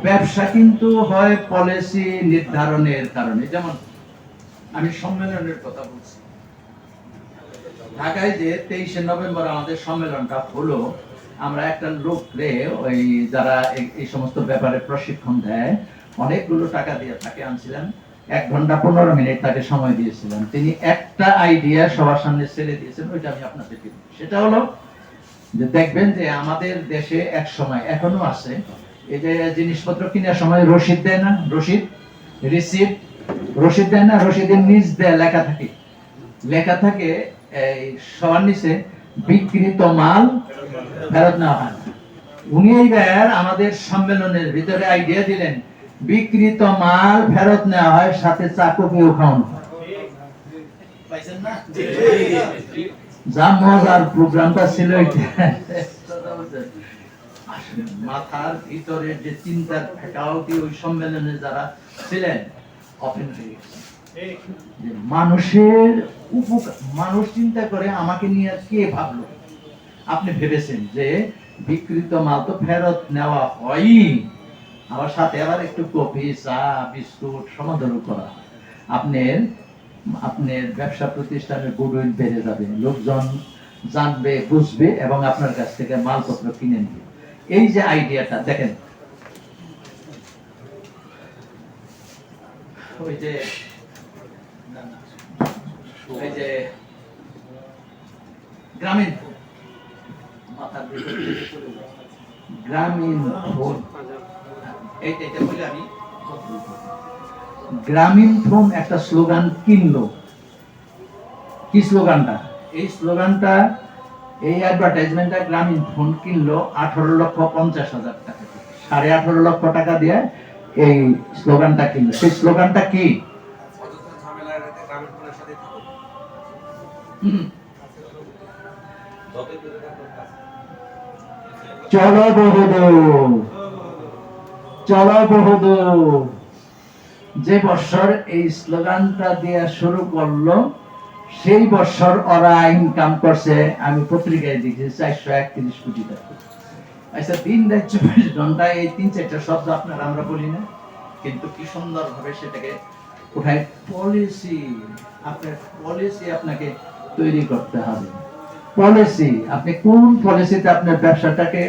ব্যবসা কিন্তু হয় পলিসি নির্ধারণের কারণে। যেমন আমি সম্মেলনের কথা বলছি, ঢাকায় যে 23শে নভেম্বর আমাদের সম্মেলনটা হলো, আমরা একটা লোকরে, ওই যারা এই সমস্ত ব্যাপারে প্রশিক্ষণ দেয়, অনেকগুলো টাকা দিয়ে তাকে আনছিলেন, 1 ঘন্টা 15 মিনিট তাকে সময় দিয়েছিলেন। তিনি একটা আইডিয়া সবার সামনে ছেড়ে দিয়েছেন, ওইটা আমি আপনাদেরকে, সেটা হলো যে দেখবেন যে আমাদের দেশে এক সময় এখনো আছে, এই যে জিনিসপত্র কেনার সময় রসিদ দেয় না, রসিদ দেয় না, রসিদের নিচ দেয় লেখা থাকে এই সবার নিচে বিক্রিত মাল ফেরত নেওয়া হয় না। উনি এইবার আমাদের সম্মেলনের ভিতরে আইডিয়া দিলেন, বিক্রিত মাল ফেরত নেওয়া হয়, সাথে চা কফিও খাওয়ানো হয়। পাইছেন না? যা মজার প্রোগ্রামটা ছিল মাথার ভিতরে যে চিন্তার ফ্যাকাল্টি ওই সম্মেলনে যারা ছিলেন ওপেন হয়ে গেছে। মানুষের উপকার, মানুষ চিন্তা করে আমাকে নিয়ে কে ভাবলো? আপনি ভেবেছেন যে বিক্রিত মাল তো ফেরত নেওয়া হয়ই, আবার সাথে আবার একটু কফি, চা, বিস্কুট সমাদর করা। আপনার ব্যবসা প্রতিষ্ঠানের গুডউইল বেড়ে যাবে, লোকজন জানবে, বুঝবে এবং আপনার কাছ থেকে মালপত্র কিনে নেবে। এই যে আইডিয়াটা দেখেন, ওই যে গ্রামীণ ফোন একটা স্লোগান কিনলো। কি স্লোগানটা? এই স্লোগানটা, এই অ্যাডভার্টাইজমেন্টটা, গ্রামীণ ফোন কিনলো 18,50,000 টাকা, 18.5 লক্ষ টাকা দিয়ে এই স্লোগানটা কিনলো। সেই স্লোগানটা কি? চলো বহুদূর, চলো বহুদূর। যে বছর এই স্লোগানটা দিয়ে শুরু করলো, সেই বছর ওরা ইনকাম করছে, আমি পত্রিকায় দেখেছি, 431 কোটি টাকা। আচ্ছা, দিন রাত 24 ঘন্টায় এই 3-4টা শব্দ আপনারা আমরা বলি না, কিন্তু কি সুন্দর ভাবে সেটাকে কোথায় পলিসি, আপনার পলিসি আপনাকে তৈরি করতে হবে। পলিসি, আপনি কোন পলিসিতে আপনার ব্যবসাটাকে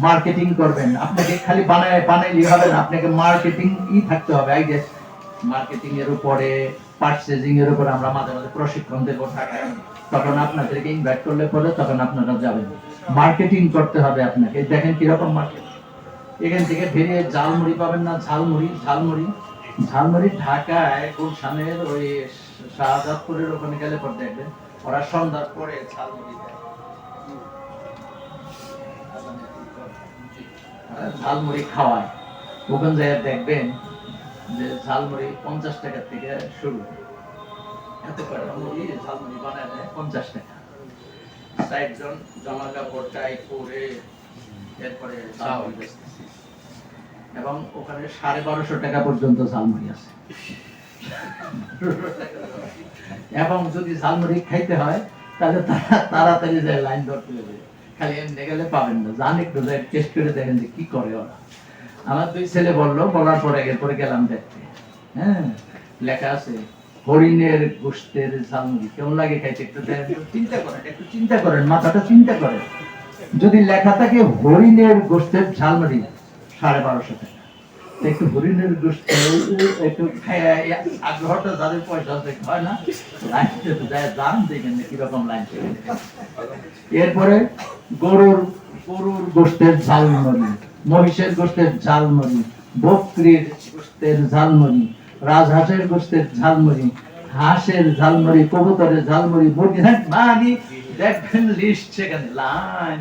মার্কেটিং করবেন, আপনাকে খালি বানাইলে হবে না, আপনাকে মার্কেটিং থাকতে হবে। এই যে মার্কেটিং এর উপরে, পারচেজিং এর উপরে আমরা মাঝে মাঝে প্রশিক্ষণ দেবো ঢাকায়, তখন আপনাদেরকে ইনভাইট করলে পরে তখন আপনারা যাবেন। মার্কেটিং করতে হবে আপনাকে। দেখেন কিরকম মার্কেট, এখান থেকে বেরিয়ে ঝালমুড়ি পাবেন না, ঝালমুড়ি ঝালমুড়ি ঝালমুড়ি ঢাকায় গুলশানের ওই শাহজাদপুরের ওখানে গেলে পর দেখবেন ওরা সন্ধ্যার পরে ঝালমুড়ি দেয়। ঝালমুড়ি খাওয়ায়, ওখান যায় দেখবেন যে ঝালমুড়ি 50 টাকা থেকে শুরু, এত কয়টা মুড়ি ঝালমুড়ি বানায় দেয় 50 টাকা। 60 জন জামা কাপড় টাই পরে এরপরে ঝালমুড়ি বেচতেছে। এবং ওখানে 1250 টাকা পর্যন্ত ঝালমুড়ি আছে। এবং যদি ঝালমুড়ি খাইতে হয় তাহলে তাড়াতাড়ি যায় লাইন ধরতে হবে, খালি এমনি গেলে পাবেন না, জান একটু যায় টেস্ট করে দেখেন যে কি করে ওরা। আমার 2 ছেলে বললো, বলার পরে এরপরে গেলাম দেখতে, হ্যাঁ লেখা আছে হরিণের গোশতের ঝালমুড়ি, কেমন লাগে খাইতে একটু দেখেন, চিন্তা করেন, একটু চিন্তা করেন, মাথাটা চিন্তা করেন। যদি লেখা থাকে হরিণের গোশতের ঝালমুড়ি 1250 টাকা, একটু হরিণের গোশত একটু আগ্রহটা যাদের পয়সা আছে হয় না, লাইনটা তো যায়, দাম দেখেন কিরকম লাইন। এরপরে গরুর গোশতের ঝালমুড়ি, মহিষের গোশতের ঝালমুড়ি, বকরির গোশতের ঝালমুড়ি, রাজহাঁসের গোশতের ঝালমুড়ি, হাঁসের ঝালমুড়ি, কবুতরের ঝালমুড়ি, মুরগি, মানে দেখবেন লিস্ট সেখানে line.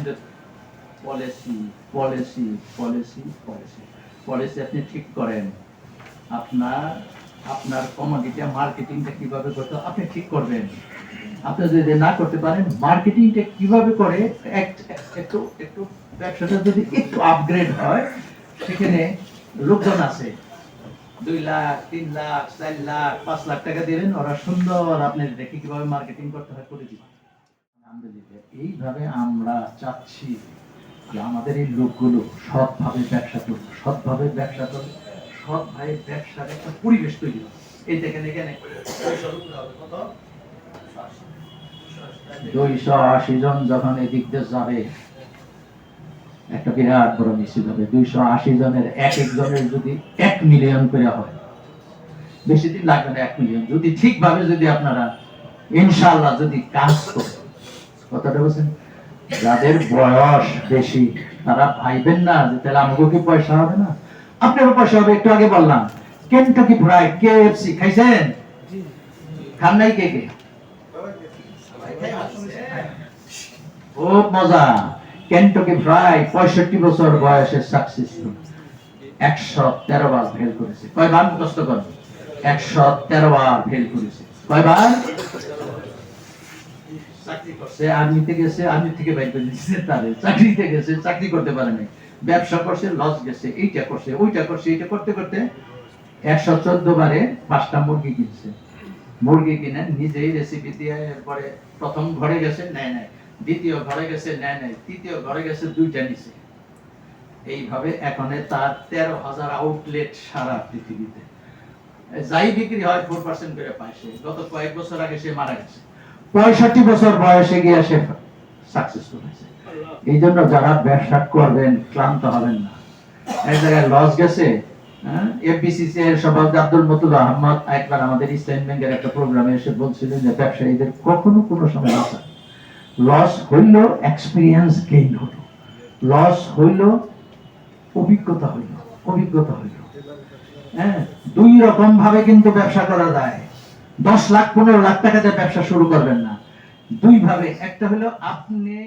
Policy policy policy policy policy আপনি ঠিক করেন। আপনার কমোডিটি মার্কেটিংটা কিভাবে করতে আপনি ঠিক করবেন। আপনি যদি না করতে পারেন মার্কেটিংটা কিভাবে করে একটু একটু ব্যবসাটা যদি একটু আপগ্রেড হয়, সেখানে লোকজন আছে 2 লাখ 3 লাখ 4 লাখ 5 লাখ টাকা দিবেন, ওরা সুন্দর আপনি দেখি কিভাবে মার্কেটিং করতে হয় করে দিবেন। আলহামদুলিল্লাহ, এইভাবে আমরা চাচ্ছি যে আমাদের এই লোকগুলো সৎভাবে ব্যবসা করবে, সৎভাবে ব্যবসা করবে, সৎভাবে ব্যবসার একটা পরিবেশ তৈরি হবে। এই দেখেন এখানে 280 জন যখন এদিক দিয়ে যাবে, একটা বিরাট বড় মিছিল হবে। 280 জনের এক জনের যদি 1 মিলিয়ন করে হয়, বেশি দিন লাগবে না 1 মিলিয়ন, যদি ঠিকভাবে যদি আপনারা ইনশাআল্লাহ যদি কাজ করেন। কথাটা বলছেন, যাদের বয়স বেশি তারা ভাইবেন না যে তাহলে আমাকে কি পয়সা হবে না, আপনারও পয়সা হবে। একটু আগে বললাম কেনটাকি ফ্রাইড কেএফসি খাইছেন, খান নাই কে কে? খুব মজা। কেনটাকি ফ্রাইড 65 বছর বয়সে সাকসেসফুল, 113 বার ফেল করেছে। কয়বার মুখস্থ করেন? 113 বার ফেল করেছে। কয়বার? চাকরি করছে, আর্মিতে গেছে, আর্মি থেকে বাইর করে দিয়েছে তারে, চাকরিতে গেছে, চাকরি করতে পারে নাই, ব্যবসা করছে, লস গেছে, এইটা করছে, ওইটা করছে, এইটা করতে করতে 114 বারে 5টা মুরগি কিনছে। মুরগি কিনে নিজেই রেসিপি দিয়ে এরপরে প্রথম ঘরে গেছে, নেয় নাই, দ্বিতীয় ঘরে গেছে, নেয় নাই, তৃতীয় ঘরে গেছে, 2টা নিছে। এইভাবে এখন তার 13,000 আউটলেট সারা পৃথিবীতে, যাই বিক্রি হয় 4% করে পায় সে। গত কয়েক বছর আগে সে মারা গেছে, 65 বছর বয়সে গিয়ে সে সাকসেসফুল হয়েছে। এই জন্য যারা ব্যবসা করবেন ক্লান্ত হবেন না। এক জায়গায় লস গেছে, এফবিসিসি এর সভাপতি আব্দুল মতুল আহমদ একবার আমাদের ইসলাম ব্যাংকের একটা প্রোগ্রামে এসে বলছিলেন যে ব্যবসায়ীদের কখনো কোনো সময় লস হইল এক্সপিরিয়েন্স গেইন হলো, লস হইল অভিজ্ঞতা হইল, অভিজ্ঞতা হইল। হ্যাঁ, 2 রকম ভাবে কিন্তু ব্যবসা করা যায়। 10 লাখ 15 লাখ টাকা দিয়ে ব্যবসা শুরু করবেন না, 2 ভাবে। একটা হলো আপনি